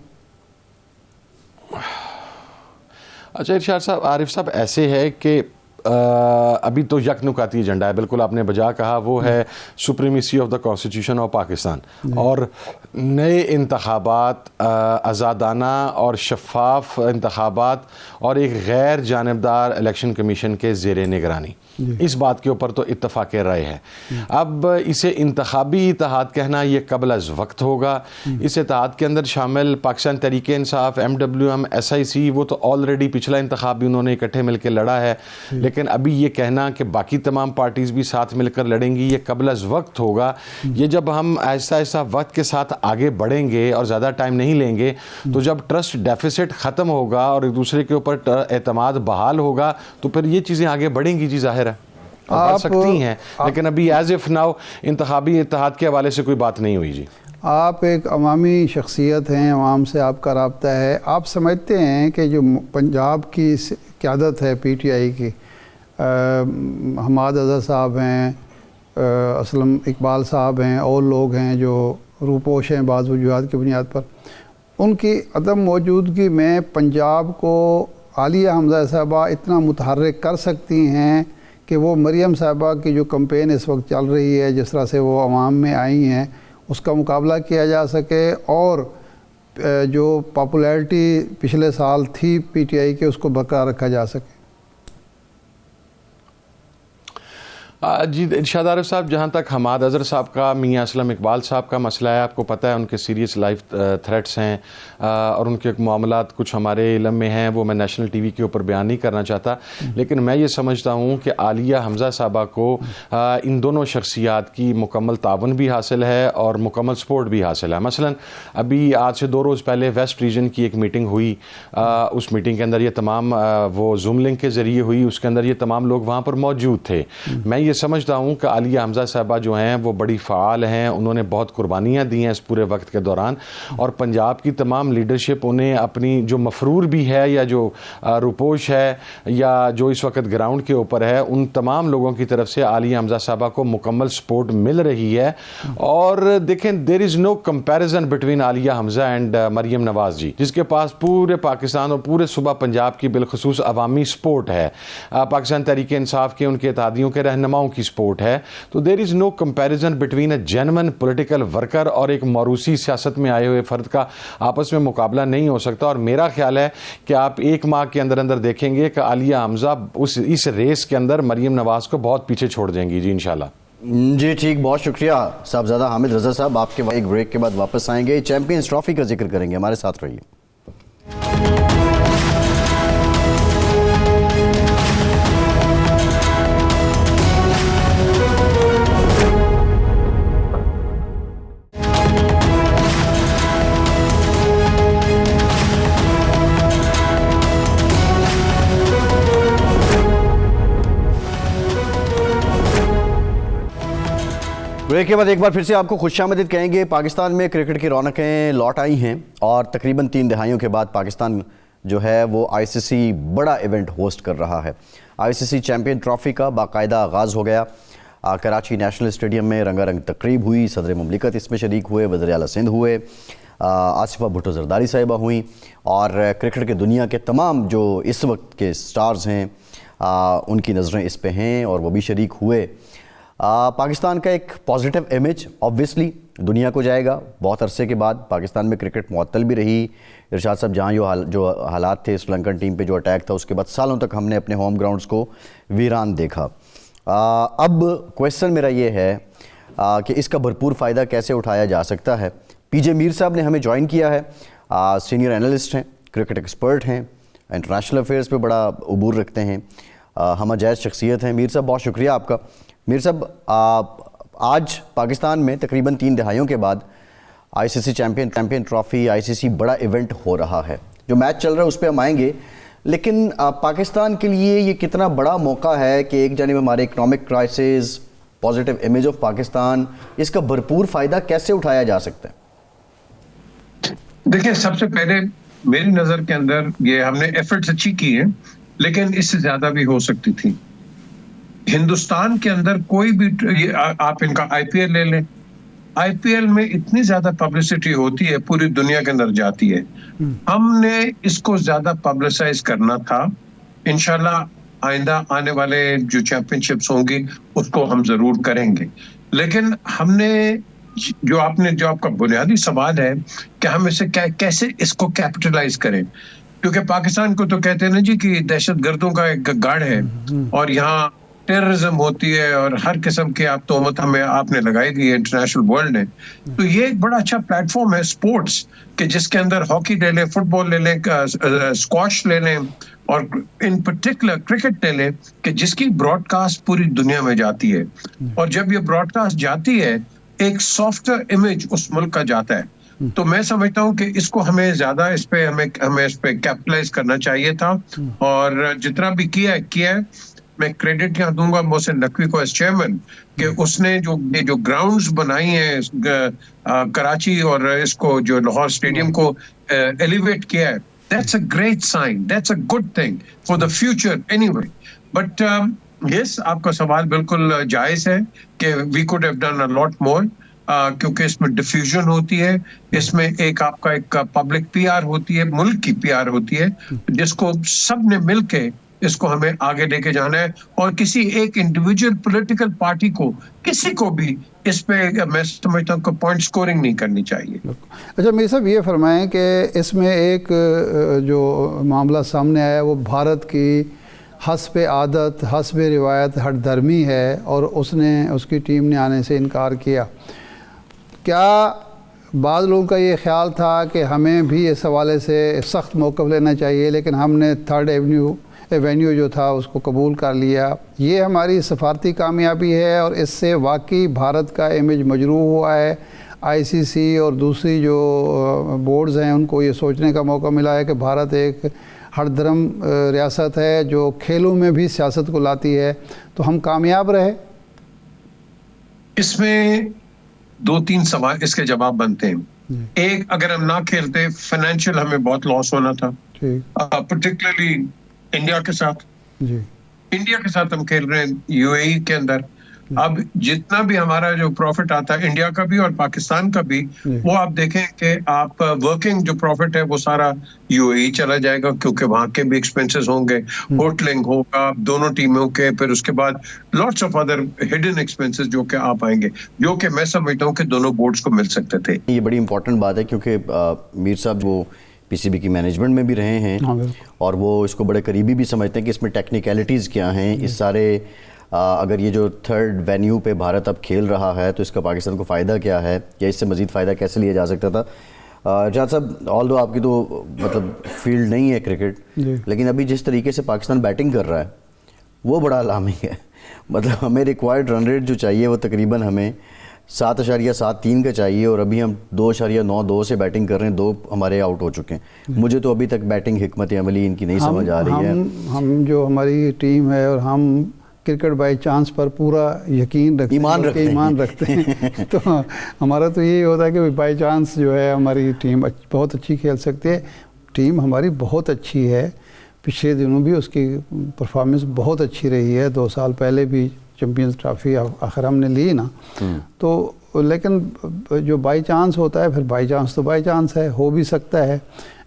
अच्छा इरशाद साहब, आरिफ साहब, ऐसे है कि अभी तो यकनुकाती एजेंडा है, बिल्कुल आपने बजा कहा, वो है supremacy of the constitution of Pakistan और नए इंतखाबात, आज़ादाना और शफाफ इंतखाबात और एक गैर जानबदार इलेक्शन कमीशन के ज़ेर निगरानी। इस बात के ऊपर तो इत्तफ़ाक़ राय है। अब इसे इंतखाबी इत्तेहाद कहना ये कबल अज़ वक्त होगा। इस इत्तेहाद के अंदर शामिल पाकिस्तान तहरीक इंसाफ, MWM, SIC, वो तो ऑलरेडी पिछला इंतखाब भी उन्होंने इकट्ठे मिलकर लड़ा है। लेकिन अभी ये कहना कि बाकी तमाम पार्टीज़ भी साथ मिलकर लड़ेंगी ये कबल अज़ वक्त होगा। ये जब हम ऐसा ऐसा वक्त के साथ आगे बढ़ेंगे और ज़्यादा टाइम नहीं लेंगे तो जब ट्रस्ट डेफिसिट ख़त्म होगा और एक दूसरे के ऊपर एतमाद बहाल होगा तो फिर ये चीज़ें आगे बढ़ेंगी जी, ज़ाहिर है बढ़ सकती हैं। लेकिन अभी एज इफ़ नाउ इंतखाबी इत्तेहाद के हवाले से कोई बात नहीं हुई जी। आप एक अवामी शख्सियत हैं, अवाम से आपका राब्ता है, आप समझते हैं कि जो पंजाब की क़यादत है PTI की, हमाद अज़हर साहब हैं, असलम इकबाल साहब हैं और लोग हैं जो रूपोश हैं बाज़ वजूहात की बुनियाद पर, उनकी अदम मौजूदगी में पंजाब को आलिया हमज़ा साहबा इतना मुतहर्रिक कर सकती हैं कि वो मरियम साहबा की जो कैंपेन इस वक्त चल रही है, जिस तरह से वो अवाम में आई हैं, उसका मुकाबला किया जा सके और जो पॉपुलैरिटी पिछले साल थी PTI के उसको बरकरार रखा जा सके? जी इरशाद आरिफ साहब, जहाँ तक हमाद अज़हर साहब का, मियाँ असलम इकबाल साहब का मसला है, आपको पता है उनके सीरियस लाइफ थ्रेट्स हैं और उनके मामलात कुछ हमारे इल्म में हैं, वो मैं नेशनल TV के ऊपर बयान नहीं करना चाहता। लेकिन मैं ये समझता हूँ कि आलिया हमज़ा साहबा को इन दोनों शख्सियात की मुकम्मल तावन भी हासिल है और मुकम्मल सपोर्ट भी हासिल है। मसलन अभी आज से 2 रोज़ पहले वेस्ट रीजन की एक मीटिंग हुई, उस मीटिंग के अंदर ये तमाम वो जूम लिंक के ज़रिए हुई, उसके अंदर ये तमाम लोग वहाँ पर मौजूद थे। मैं ये समझता हूँ कि आलिया हमज़ा साहबा जो हैं वो बड़ी फ़ाल हैं, उन्होंने बहुत कुर्बानियाँ दी हैं इस पूरे वक्त के दौरान, और पंजाब की तमाम लीडरशिप उन्हें अपनी जो मफरूर भी है या जो रुपोश है या जो इस वक्त ग्राउंड के ऊपर है, उन तमाम लोगों की तरफ से आलिया हमज़ा साहबा को मुकम्मल सपोर्ट मिल रही है। और देखें, there is no comparison between Aliya Hamza and Maryam Nawaz ji, जिसके पास पूरे पाकिस्तान और पूरे सूबा पंजाब की बिलखुसूस अवामी सपोर्ट है, पाकिस्तान तहरीक इंसाफ के उनके इत्तेहादियों के रहनुमाओं की सपोर्ट है। तो there is no comparison between a genuine political worker और एक मौरूसी सियासत में आए हुए फ़र्द का आपस में मुकाबला नहीं हो सकता। और मेरा ख्याल है कि आप एक माह के अंदर अंदर देखेंगे कि आलिया हमज़ा इस रेस के अंदर मरियम नवाज़ को बहुत पीछे छोड़ देंगी जी, इंशाल्लाह। जी ठीक, बहुत शुक्रिया साहबजादा हामिद रज़ा साहब। आपके एक ब्रेक के बाद वापस आएंगे, चैंपियंस ट्रॉफी का जिक्र करेंगे, हमारे साथ रहिए। ब्रेक के बाद एक बार फिर से आपको खुशामदीद कहेंगे। पाकिस्तान में क्रिकेट की रौनकें लौट आई हैं और तकरीबन 3 दहाइयों के बाद पाकिस्तान जो है वो आईसीसी बड़ा इवेंट होस्ट कर रहा है। आईसीसी चैंपियन ट्रॉफी का बाकायदा आगाज़ हो गया। कराची नेशनल स्टेडियम में रंगारंग तकरीब हुई, सदर मुमलिकत इसमें शरीक हुए, वज़ीर आला सिंध हुए, आसिफा भुट्टो जरदारी साहिबा हुई, और क्रिकेट के दुनिया के तमाम जो इस वक्त के स्टार्स हैं उनकी नज़रें इस पे हैं और वो भी शरीक हुए। पाकिस्तान का एक पॉजिटिव इमेज ऑब्वियसली दुनिया को जाएगा। बहुत अरसे के बाद पाकिस्तान में क्रिकेट मुअत्तल भी रही। इरशाद साहब, जहाँ जो हालात थे श्रीलंकन टीम पे जो अटैक था, उसके बाद सालों तक हमने अपने होम ग्राउंड्स को वीरान देखा। अब क्वेश्चन मेरा ये है कि इसका भरपूर फ़ायदा कैसे उठाया जा सकता है। पीजे मीर साहब ने हमें ज्वाइन किया है, सीनियर एनालिस्ट हैं, क्रिकेट एक्सपर्ट हैं, इंटरनेशनल अफेयर्स पे बड़ा उबूर रखते हैं, हम जायज़ शख्सियत हैं। मीर साहब, बहुत शुक्रिया आपका। मीर साहब, आज पाकिस्तान में तकरीबन 3 दहाइयों के बाद आईसीसी चैंपियन ट्रॉफी, आईसीसी बड़ा इवेंट हो रहा है। जो मैच चल रहा है उस पर हम आएंगे, लेकिन पाकिस्तान के लिए ये कितना बड़ा मौका है कि एक जानिब हमारे economic crisis, positive image of Pakistan, इसका भरपूर फ़ायदा कैसे उठाया जा सकता है? देखिए, सबसे पहले मेरी नज़र के अंदर ये हमने एफर्ट्स अच्छी की हैं, लेकिन इससे ज़्यादा भी हो सकती थी। हिंदुस्तान के अंदर कोई भी आप इनका आईपीएल ले लें, आईपीएल में इतनी ज्यादा पब्लिसिटी होती है, पूरी दुनिया के अंदर जाती है। हमने इसको ज्यादा पब्लिसाइज करना था। इंशाल्लाह आइंदा आने वाले जो चैंपियनशिप्स होंगी उसको हम जरूर करेंगे। लेकिन हमने जो आपका बुनियादी सवाल है कि हम इसे कैसे इसको कैपिटलाइज करें, क्योंकि पाकिस्तान को तो कहते हैं ना जी कि दहशतगर्दों का एक गढ़ है और यहाँ टेररिज्म होती है और हर किस्म के आप तोहमत हमें आपने लगाई दी है इंटरनेशनल वर्ल्ड ने। तो ये एक बड़ा अच्छा प्लेटफॉर्म है स्पोर्ट्स के, जिसके अंदर हॉकी ले लें, फुटबॉल ले लें, स्क्वॉश ले लें और इन पर्टिकुलर क्रिकेट ले लें, कि जिसकी ब्रॉडकास्ट पूरी दुनिया में जाती है। और जब ये ब्रॉडकास्ट जाती है, एक सॉफ्टवेयर इमेज उस मुल्क का जाता है। तो मैं समझता हूँ कि इसको हमें ज्यादा इस पे कैपिटलाइज करना चाहिए था, और जितना भी किया है। मैं क्रेडिट यहाँ दूंगा मोहसिन नकवी को एज चेयरमैन, कि उसने जो ग्राउंड्स बनाई हैं कराची और इसको जो लाहौर स्टेडियम को एलिवेट किया है, that's a great sign, that's a good thing for the future anyway. But yes, आपका सवाल बिल्कुल जायज है कि we could have done a lot more, क्योंकि इसमें डिफ्यूजन होती है, इसमें एक पब्लिक पीआर होती है, मुल्क की पीआर होती है, जिसको सब ने मिलके इसको हमें आगे लेके जाना है। और किसी एक इंडिविजुअल पॉलिटिकल पार्टी को, किसी को भी इस पे मैं समझता हूँ पॉइंट स्कोरिंग नहीं करनी चाहिए। अच्छा, मेरे साहब ये फरमाएं कि इसमें एक जो मामला सामने आया वो भारत की हस्ब आदत, हस्ब रिवायत हट धर्मी है, और उसकी टीम ने आने से इनकार किया। क्या बाद लोगों का ये ख्याल था कि हमें भी इस हवाले से सख्त मौक़िफ़ लेना चाहिए, लेकिन हमने थर्ड एवेन्यू जो था उसको कबूल कर लिया। ये हमारी सफारती कामयाबी है और इससे वाकई भारत का इमेज मजरूह हुआ है। आईसीसी और दूसरी जो बोर्ड्स हैं उनको ये सोचने का मौका मिला है कि भारत एक हरधर्म रियासत है जो खेलों में भी सियासत को लाती है। तो हम कामयाब रहे इसमें 2-3 सवाल इसके जवाब बनते हैं। एक, अगर हम ना खेलते फाइनेंशियल हमें बहुत लॉस होना था, पर्टिकुलरली इंडिया के साथ। जी इंडिया के साथ हम खेल रहे हैं यूएई के अंदर। अब जितना भी हमारा जो प्रॉफिट आता है इंडिया का भी और पाकिस्तान का भी, वो आप देखें कि आप वर्किंग जो प्रॉफिट है वो सारा यूएई चला जाएगा, क्योंकि वहां के भी एक्सपेंसेस होंगे, होटलिंग होगा दोनों टीमों के, फिर उसके बाद lots of other hidden expenses जो कि आप आएंगे, जो कि मैं समझता हूँ कि दोनों बोर्ड्स को मिल सकते थे। ये बड़ी इंपॉर्टेंट बात है, क्योंकि मीर साहब वो पीसीबी की मैनेजमेंट में भी रहे हैं और वो इसको बड़े करीबी भी समझते हैं कि इसमें टेक्निकलिटीज़ क्या हैं। इस सारे अगर ये जो थर्ड वेन्यू पे भारत अब खेल रहा है तो इसका पाकिस्तान को फ़ायदा क्या है या इससे मज़ीद फ़ायदा कैसे लिया जा सकता था। जाद साहब, ऑल दो आपकी तो मतलब फील्ड नहीं है क्रिकेट, लेकिन अभी जिस तरीके से पाकिस्तान बैटिंग कर रहा है वो बड़ा अलार्मिंग है। मतलब हमें रिक्वायर्ड रन रेट जो चाहिए वो तकरीबन हमें 7.73 का चाहिए और अभी हम 2.92 से बैटिंग कर रहे हैं, 2 हमारे आउट हो चुके हैं। मुझे तो अभी तक बैटिंग हिकमत अमली इनकी नहीं समझ आ रही है। हम जो हमारी टीम है और हम क्रिकेट बाई चांस पर पूरा यकीन रखते हैं, ईमान रखते हैं। तो हमारा तो यही होता है कि बाई चांस जो है हमारी टीम बहुत अच्छी खेल सकती है। टीम हमारी बहुत अच्छी है, पिछले दिनों भी उसकी परफॉर्मेंस बहुत अच्छी रही है। 2 साल पहले भी चैम्पियंस ट्रॉफी आखिर हमने ली ना, तो लेकिन जो बाई चांस होता है, फिर बाई चांस तो बाई चांस है, हो भी सकता है।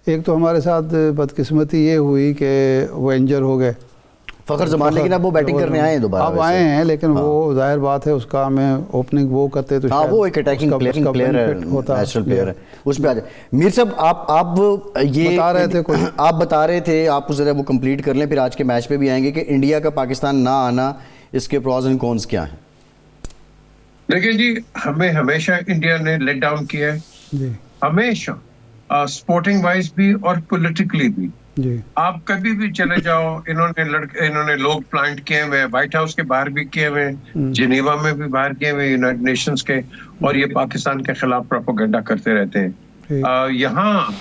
एक तो हमारे साथ बदकिस्मती ये हुई कि वो इंजर हो गए फ़खर जमान, लेकिन अब वो बैटिंग करने आए हैं दोबारा। अब आए हैं, लेकिन वो जाहिर बात है उसका हमें ओपनिंग वो करते तो हाँ, वो एक अटैकिंग प्लेयर है, नेचुरल प्लेयर है, उस पर आ जाए। मीर साहब, आप ये बता रहे थे, आप बता रहे थे, आप ज़रा वो कंप्लीट कर लें, फिर आज के मैच पे भी आएंगे कि इंडिया का पाकिस्तान ना आना, इसके प्रॉज एंड कॉन्स क्या हैं। देखिए जी, हमें हमेशा इंडिया ने लेट डाउन किया है, हमेशा, स्पोर्टिंग वाइज भी और पॉलिटिकली भी। आप कभी भी चले जाओ, इन्होंने लोग प्लांट किए हुए, व्हाइट हाउस के बाहर भी किए हुए, जिनेवा में भी बाहर किए हुए, यूनाइटेड नेशंस के, और ये पाकिस्तान के खिलाफ प्रोपेगेंडा करते रहते हैं। यहाँ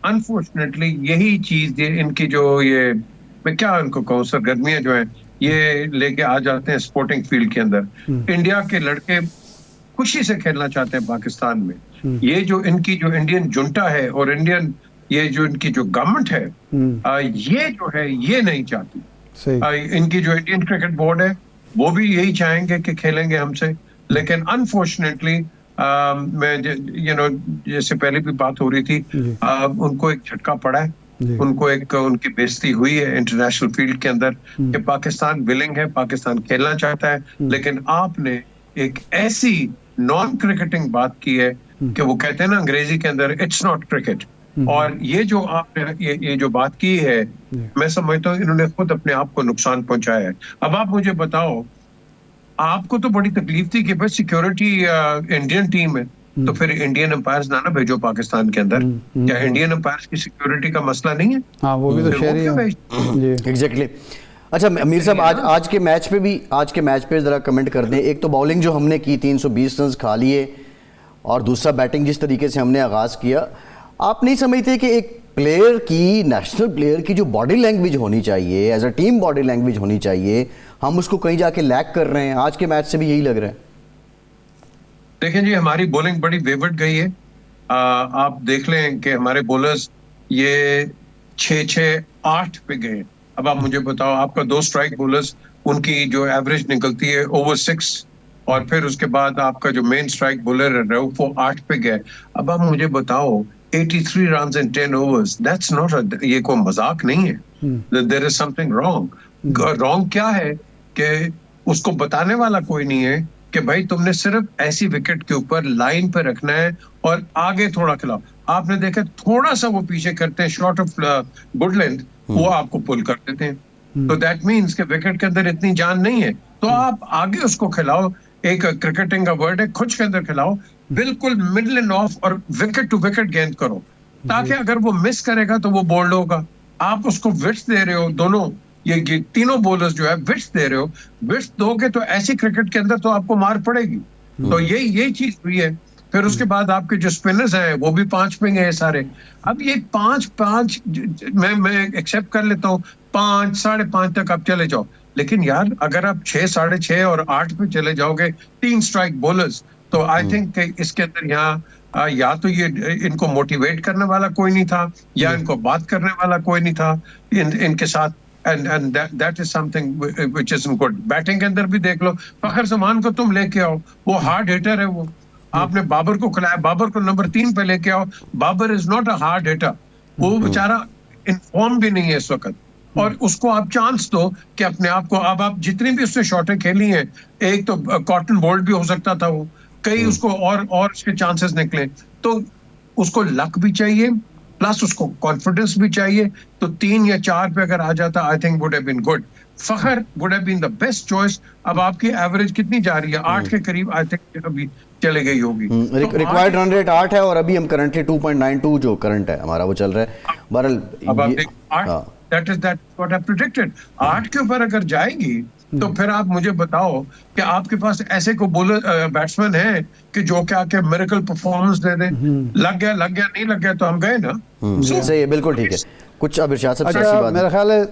अनफॉर्चुनेटली यही चीज इनकी जो ये, मैं क्या इनको कहूँ, सरगर्मियां जो है ये लेके आ जाते हैं स्पोर्टिंग फील्ड के अंदर। इंडिया के लड़के खुशी से खेलना चाहते हैं पाकिस्तान में। ये जो इनकी जो इंडियन जुंटा है और इंडियन ये जो इनकी जो गवर्नमेंट है, ये जो है ये नहीं चाहती। इनकी जो इंडियन क्रिकेट बोर्ड है वो भी यही चाहेंगे कि खेलेंगे हमसे, लेकिन अनफॉर्चुनेटली मैं जैसे पहले भी बात हो रही थी, उनको एक झटका पड़ा है, उनको एक उनकी बेइज्जती हुई है इंटरनेशनल फील्ड के अंदर कि पाकिस्तान विलिंग है, पाकिस्तान खेलना चाहता है, लेकिन आपने एक ऐसी नॉन क्रिकेटिंग बात की है कि वो कहते हैं ना अंग्रेजी के अंदर, इट्स नॉट क्रिकेट। और ये जो आपने ये जो बात की है, मैं समझता हूँ इन्होंने खुद अपने आप को नुकसान पहुंचाया है। अब आप मुझे बताओ, आपको तो बड़ी तकलीफ थी कि भाई सिक्योरिटी इंडियन टीम है, तो फिर इंडियन एम्पायर्स ना भेजो पाकिस्तान के अंदर। क्या इंडियन एम्पायर्स की सिक्योरिटी का मसला नहीं है? हाँ, वो भी तो शहरी है। एग्जैक्टली। अच्छा मीर साहब, आज के मैच पे जरा कमेंट कर दें। एक तो बॉलिंग जो हमने की, 320 रन खा लिए, और दूसरा बैटिंग जिस तरीके से हमने आगाज किया, आप नहीं समझते कि एक प्लेयर की, नेशनल प्लेयर की जो बॉडी लैंग्वेज होनी चाहिए, as a team body language होनी चाहिए, हम उसको कहीं जाके लैक कर रहे हैं? आज के मैच से भी यही लग रहा है। देखें जी, हमारी बॉलिंग बड़ी वेवर्ड गई है। आप देख लें कि हमारे बॉलर्स ये 6-6-8 पे गए। अब आप मुझे बताओ, आपका 2 स्ट्राइक बॉलर्स, उनकी जो एवरेज निकलती है ओवर 6, और फिर उसके बाद आपका जो मेन स्ट्राइक बॉलर है रऊफ, वो 8 पे गए। अब आप मुझे बताओ, 83 runs in 10 overs, that's not ये कोई मजाक नहीं है। There is something wrong। Wrong क्या है कि उसको बताने वाला कोई नहीं है कि भाई तुमने सिर्फ ऐसी विकेट के ऊपर लाइन पे रखना है और आगे थोड़ा खिलाओ। आपने देखा थोड़ा सा वो पीछे करते हैं, शॉर्ट ऑफ गुड लेंथ, वो आपको पुल कर देते हैं। तो दैट मीन्स कि विकेट के अंदर इतनी जान नहीं है, तो आप आगे उसको खिलाओ। एक क्रिकेटिंग का वर्ड है, खुच के अंदर खिलाओ, बिल्कुल मिडल एंड ऑफ, और विकेट टू विकेट गेंद करो, ताकि अगर वो मिस करेगा तो वो बोल्ड होगा। आप उसको विड्थ दे रहे हो, दोनों ये तीनों बॉलर्स जो है विड्थ दे रहे हो, विड्थ दोगे तो ऐसी क्रिकेट के अंदर तो आपको मार पड़ेगी। तो यही चीज हुई है। फिर उसके बाद आपके जो स्पिनर्स हैं वो भी 5 पे गए सारे। अब ये 5 मैं एक्सेप्ट कर लेता हूँ, 5 साढ़े 5 तक आप चले जाओ, लेकिन यार अगर आप 6, 6.5 और 8 पे चले जाओगे 3 स्ट्राइक बॉलर्स, तो आई थिंक इसके अंदर यहाँ या तो ये इनको मोटिवेट करने वाला कोई नहीं था, या इनको बात करने वाला कोई नहीं था इनके साथ, and that is something which is good. Batting के अंदर भी देख लो, फखर जमान को तुम लेके आओ, वो हार्ड हिटर है, वो आपने बाबर को खिलाया, बाबर को नंबर 3 पे लेके आओ, Babar is not a hard hitter, वो बेचारा इन्फॉर्म भी नहीं है इस वक्त, और उसको आप चांस दो कि अपने आप को, अब आप जितनी भी उससे शॉटें खेली हैं, एक तो कॉटन बोल्ट भी हो सकता था वो, कई उसको और उसके चांसेस निकले, तो उसको लक भी चाहिए प्लस उसको कॉन्फिडेंस भी चाहिए, तो 3 या 4 पे अगर आ जाता I think would have been good. Fakhar would have been the best choice. अब आपकी एवरेज कितनी जा रही है? 8 के करीब आई थिंक अभी चले गई होगी। रिक्वायर्ड रन रेट 8 है और अभी हम करंटली 2.92 जो करंट है हमारा वो चल रहा है। बहरहाल अब आप देख 8, that is what I predicted. 8 के ऊपर अगर जाएगी तो फिर आप मुझे बताओ कि आपके पास ऐसे को बॉलर बैट्समैन है कि जो क्या के मिरेकल परफॉर्मेंस दे दे, लग गया नहीं लग गया तो हम गए ना। सही है, बिल्कुल ठीक है। कुछ अब इरशाद साहब अच्छा, मेरा ख्याल है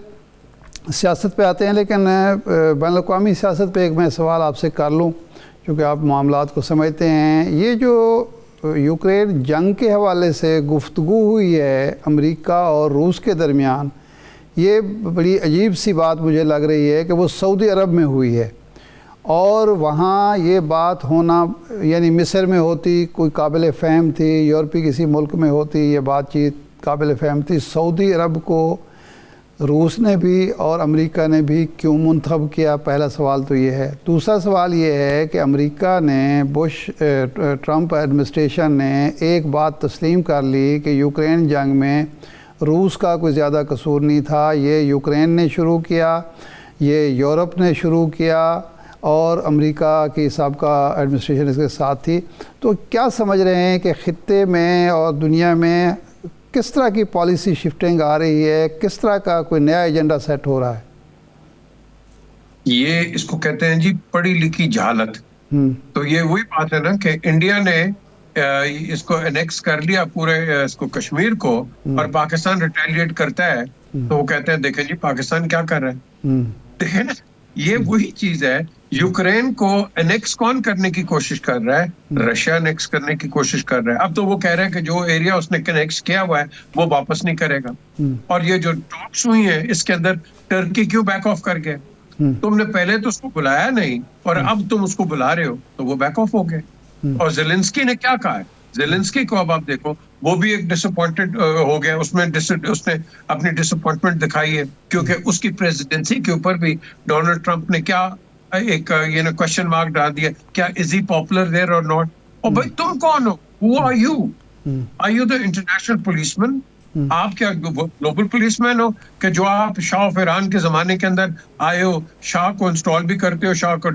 सियासत पे आते हैं, लेकिन बैनुल-अक़वामी सियासत पे एक मैं सवाल आपसे कर लूँ, क्योंकि आप मामलात को समझते हैं। ये जो यूक्रेन जंग के हवाले से गुफ्तगू हुई है अमेरिका और रूस के दरमियान, ये बड़ी अजीब सी बात मुझे लग रही है कि वो सऊदी अरब में हुई है, और वहाँ ये बात होना, यानी मिस्र में होती कोई काबिल फ़हम थी, यूरोपी किसी मुल्क में होती ये बातचीत काबिल फ़हम थी, सऊदी अरब को रूस ने भी और अमेरिका ने भी क्यों मुंतखब किया? पहला सवाल तो ये है। दूसरा सवाल ये है कि अमेरिका ने, ट्रंप एडमिनिस्ट्रेशन ने एक बात तस्लीम कर ली कि यूक्रेन जंग में रूस का कोई ज़्यादा कसूर नहीं था, ये यूक्रेन ने शुरू किया, ये यूरोप ने शुरू किया और अमेरिका की सबका एडमिनिस्ट्रेशन इसके साथ थी। तो क्या समझ रहे हैं कि ख़ित्ते में और दुनिया में किस तरह की पॉलिसी शिफ्टिंग आ रही है, किस तरह का कोई नया एजेंडा सेट हो रहा है? ये इसको कहते हैं जी पढ़ी लिखी जहालत। तो ये वही बात है ना कि इंडिया ने इसको एनेक्स कर लिया पूरे इसको कश्मीर को, और पाकिस्तान रिटेलिएट करता है, तो वो कहते हैं देखें जी पाकिस्तान क्या कर रहा है। देखें ना, ये वही चीज है। यूक्रेन को एनेक्स कौन करने की कोशिश कर रहा है? रशिया एनेक्स करने की कोशिश कर रहा है। अब तो वो कह रहा है कि जो एरिया उसने एनेक्स किया हुआ है वो वापस नहीं करेगा। और ये जो टॉक्स हुई हैं इसके अंदर टर्की क्यों बैक ऑफ कर गया? तुमने पहले तो उसको बुलाया नहीं और अब तुम उसको बुला रहे हो, तो वो बैक ऑफ हो गए। और ज़ेलेंस्की ने क्या कहा है? ज़ेलेंस्की को अब आप देखो, वो भी एक डिसअपॉइंटेड हो गया, उसने अपनी डिसअपॉइंटमेंट दिखाई है, क्योंकि उसकी प्रेसिडेंसी के ऊपर भी डोनाल्ड ट्रंप ने क्या एक क्वेश्चन मार्क डाल दिया, क्या इज ही पॉपुलर देयर और नॉट। और भाई तुम कौन हो? Who are you? Are you the international policeman? आप क्या ग्लोबल पुलिसमैन हो कि जो आप शाह ऑफ ईरान के जमाने के अंदर आए हो, शाह को इंस्टॉल भी करते हो, शाह को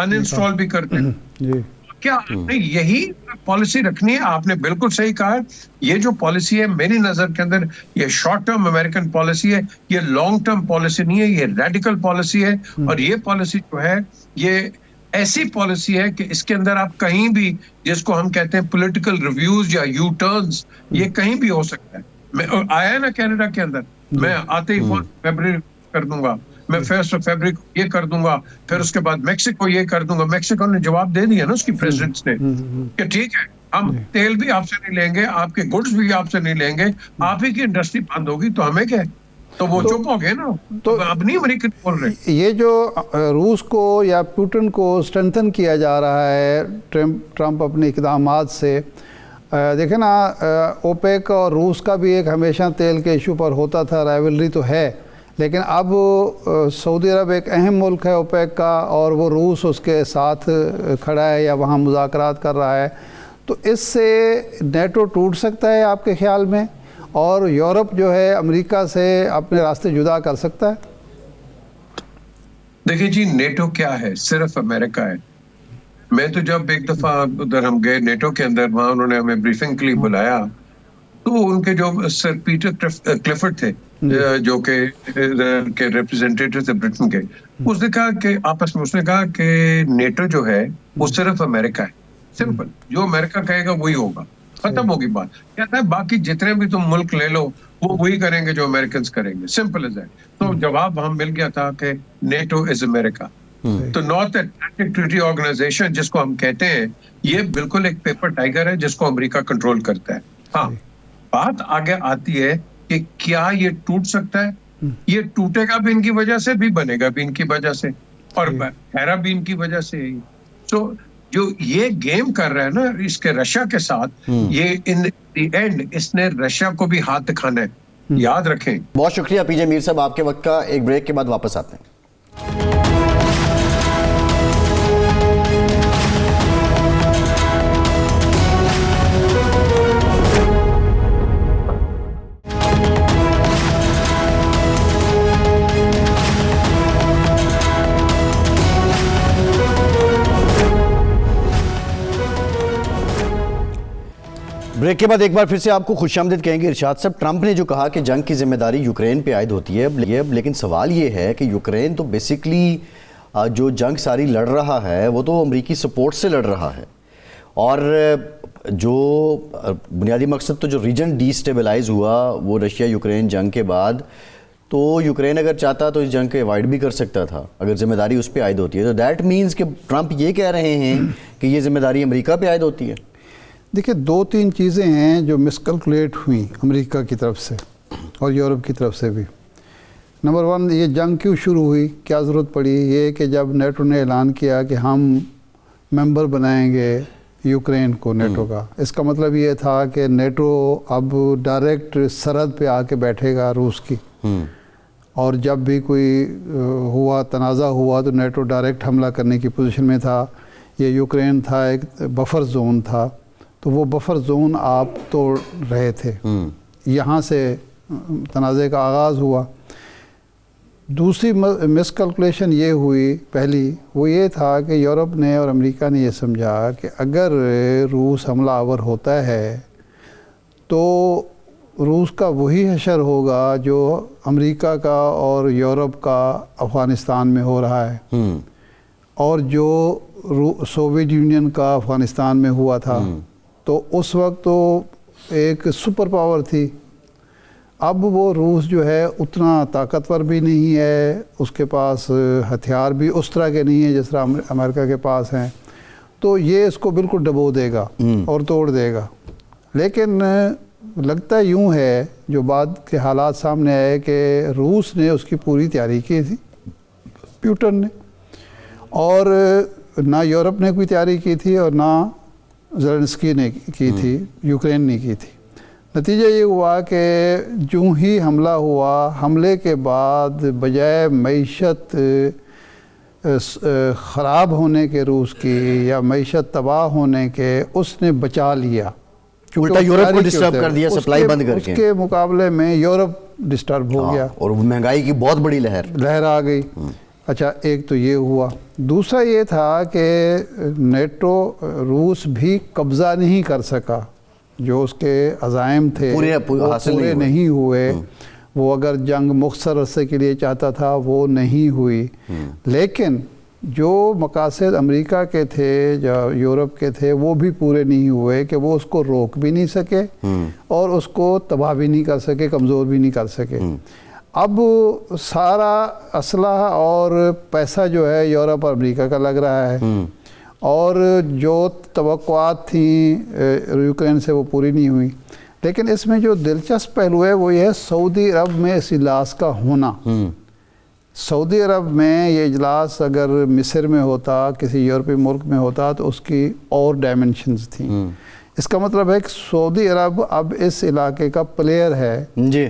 अनइंस्टॉल भी करते हो? क्या आपने यही पॉलिसी रखनी है? आपने बिल्कुल सही कहा। ये जो पॉलिसी है मेरी नजर के अंदर ये शॉर्ट टर्म अमेरिकन पॉलिसी है, ये लॉन्ग टर्म पॉलिसी नहीं है, ये रेडिकल पॉलिसी है। और ये पॉलिसी जो है ये ऐसी पॉलिसी है कि इसके अंदर आप कहीं भी, जिसको हम कहते हैं पॉलिटिकल रिव्यूज या यू टर्न्स, ये कहीं भी हो सकता है। मैं आया ना कनाडा के अंदर, मैं आते ही 1 फरवरी कर दूंगा, मैं 1 फरवरी को ये कर दूंगा, फिर उसके बाद मेक्सिको ये कर दूंगा। मेक्सिको ने जवाब दे दिया ना उसकी प्रेसिडेंट्स ने कि ठीक है, हम तेल भी आपसे नहीं लेंगे, आपके गुड्स भी आपसे नहीं लेंगे, आप ही की इंडस्ट्री बंद होगी, तो हमें क्या? तो वो चुप हो गए ना, तो अब नहीं अमेरिकन बोल रहे। ये जो रूस को या पुतिन को स्ट्रेंथन किया जा रहा है ट्रंप अपने इक़दामात से, देखें ना, ओपेक और रूस का भी एक हमेशा तेल के इशू पर होता था, राइवलरी तो है, लेकिन अब सऊदी अरब एक अहम मुल्क है ओपेक का, और वो रूस उसके साथ खड़ा है या वहाँ मुज़ाकरात कर रहा है। तो इससे नेटो टूट सकता है आपके ख्याल में, और यूरोप जो है अमेरिका से अपने रास्ते जुदा कर सकता है? देखिए जी, नेटो क्या है? सिर्फ अमेरिका है। मैं तो जब एक दफा उधर हम गए नेटो के अंदर, वहाँ उन्होंने हमें ब्रीफिंग के लिए बुलाया, तो उनके जो सर पीटर क्लिफर्ड थे, जो के रिप्रेजेंटेटिव थे ब्रिटेन के, उसने कहा कि आपस में उसने कहा कि नेटो जो है वो सिर्फ अमेरिका है। सिंपल, जो अमेरिका कहेगा वही होगा, खत्म होगी बात। कहता है बाकी जितने भी तुम मुल्क ले लो वो वही करेंगे जो अमेरिकन करेंगे, सिंपल एज दैट। तो जवाब हम मिल गया था कि नेटो इज अमेरिका। तो नॉर्थ अटलांटिक ट्रीटी ऑर्गेनाइजेशन जिसको हम कहते हैं, ये बिल्कुल एक पेपर टाइगर है जिसको अमेरिका कंट्रोल करता है। हाँ, बात आगे आती है कि क्या ये टूट सकता है? ये टूटेगा भी इनकी वजह से, भी बनेगा भी इनकी वजह से, और हैरा भी इनकी वजह से। तो जो ये गेम कर रहा है ना इसके रशिया के साथ, ये इन द एंड इसने रशिया को भी हाथ दिखाना है, याद रखें। बहुत शुक्रिया पीजे मीर साहब, आपके वक्त का। एक ब्रेक के बाद वापस आते हैं। ब्रेक के बाद एक बार फिर से आपको खुशामदीद कहेंगे। इरशाद साहब, ट्रंप ने जो कहा कि जंग की जिम्मेदारी यूक्रेन पे आयद होती है, लेकिन सवाल ये है कि यूक्रेन तो बेसिकली जो जंग सारी लड़ रहा है वो तो अमेरिकी सपोर्ट से लड़ रहा है, और जो बुनियादी मकसद तो जो रीजन डिस्टेबलाइज हुआ वो रशिया यूक्रेन जंग के बाद, तो यूक्रेन अगर चाहता तो इस जंग को अवॉइड भी कर सकता था अगर जिम्मेदारी उस पर आयद होती है। तो दैट मीन्स कि ट्रंप ये कह रहे हैं कि ये जिम्मेदारी अमेरिका पे आयद होती है। देखिए, 2-3 चीज़ें हैं जो मिसकैलकुलेट हुई अमेरिका की तरफ से और यूरोप की तरफ से भी। नंबर 1, ये जंग क्यों शुरू हुई, क्या ज़रूरत पड़ी? ये कि जब नेटो ने ऐलान किया कि हम मेंबर बनाएंगे यूक्रेन को नेटो का, इसका मतलब ये था कि नेटो अब डायरेक्ट सरहद पे आके बैठेगा रूस की, और जब भी कोई हुआ तनाज़ा हुआ तो नेटो डायरेक्ट हमला करने की पोजीशन में था। ये यूक्रेन था, एक बफर जोन था, तो वो बफर जोन आप तोड़ रहे थे, यहाँ से तनाज़े का आगाज़ हुआ। दूसरी मिसकैलकुलेशन ये हुई, पहली वो ये था कि यूरोप ने और अमेरिका ने ये समझा कि अगर रूस हमलावर होता है तो रूस का वही हशर होगा जो अमेरिका का और यूरोप का अफ़गानिस्तान में हो रहा है, और जो सोवियत यूनियन का अफ़गानिस्तान में हुआ था। तो उस वक्त तो एक सुपर पावर थी, अब वो रूस जो है उतना ताकतवर भी नहीं है, उसके पास हथियार भी उस तरह के नहीं है जिस तरह अमेरिका के पास हैं, तो ये इसको बिल्कुल डबो देगा और तोड़ देगा। लेकिन लगता यूँ है, जो बाद के हालात सामने आए, कि रूस ने उसकी पूरी तैयारी की थी, पुतिन ने, और ना यूरोप ने कोई तैयारी की थी और ना ज़ेलेंस्की ने की थी, यूक्रेन ने की थी। नतीजा ये हुआ कि जो ही हमला हुआ, हमले के बाद बजाय मईशत ख़राब होने के रूस की या मईशत तबाह होने के, उसने बचा लिया, उल्टा यूरोप को डिस्टर्ब कर दिया, सप्लाई बंद करके। उसके मुकाबले में यूरोप डिस्टर्ब हो गया और महंगाई की बहुत बड़ी लहर आ गई। अच्छा, एक तो ये हुआ। दूसरा ये था कि नेटो रूस भी कब्ज़ा नहीं कर सका, जो उसके अज़ाइम थे पूरे नहीं हुए। वो अगर जंग मुख्तर अरसे के लिए चाहता था वो नहीं हुई, लेकिन जो मकासद अमेरिका के थे, जो यूरोप के थे, वो भी पूरे नहीं हुए कि वो उसको रोक भी नहीं सके और उसको तबाह भी नहीं कर सके, कमज़ोर भी नहीं कर सके। अब सारा असलहा और पैसा जो है यूरोप और अमेरिका का लग रहा है, और जो तवक्कुआत थी यूक्रेन से वो पूरी नहीं हुई। लेकिन इसमें जो दिलचस्प पहलू है वो ये है सऊदी अरब में इस इजलास का होना। सऊदी अरब में ये इजलास अगर मिस्र में होता, किसी यूरोपीय मुल्क में होता, तो उसकी और डायमेंशंस थी। इसका मतलब है कि सऊदी अरब अब इस इलाके का प्लेयर है जी,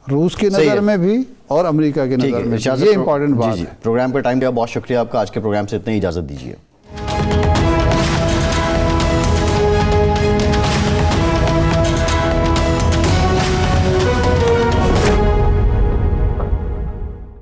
रूस की नज़र में भी और अमेरिका की नज़र में। ये इंपॉर्टेंट बात है। प्रोग्राम का टाइम का बहुत शुक्रिया आपका। आज के प्रोग्राम से इतनी इजाज़त दीजिए।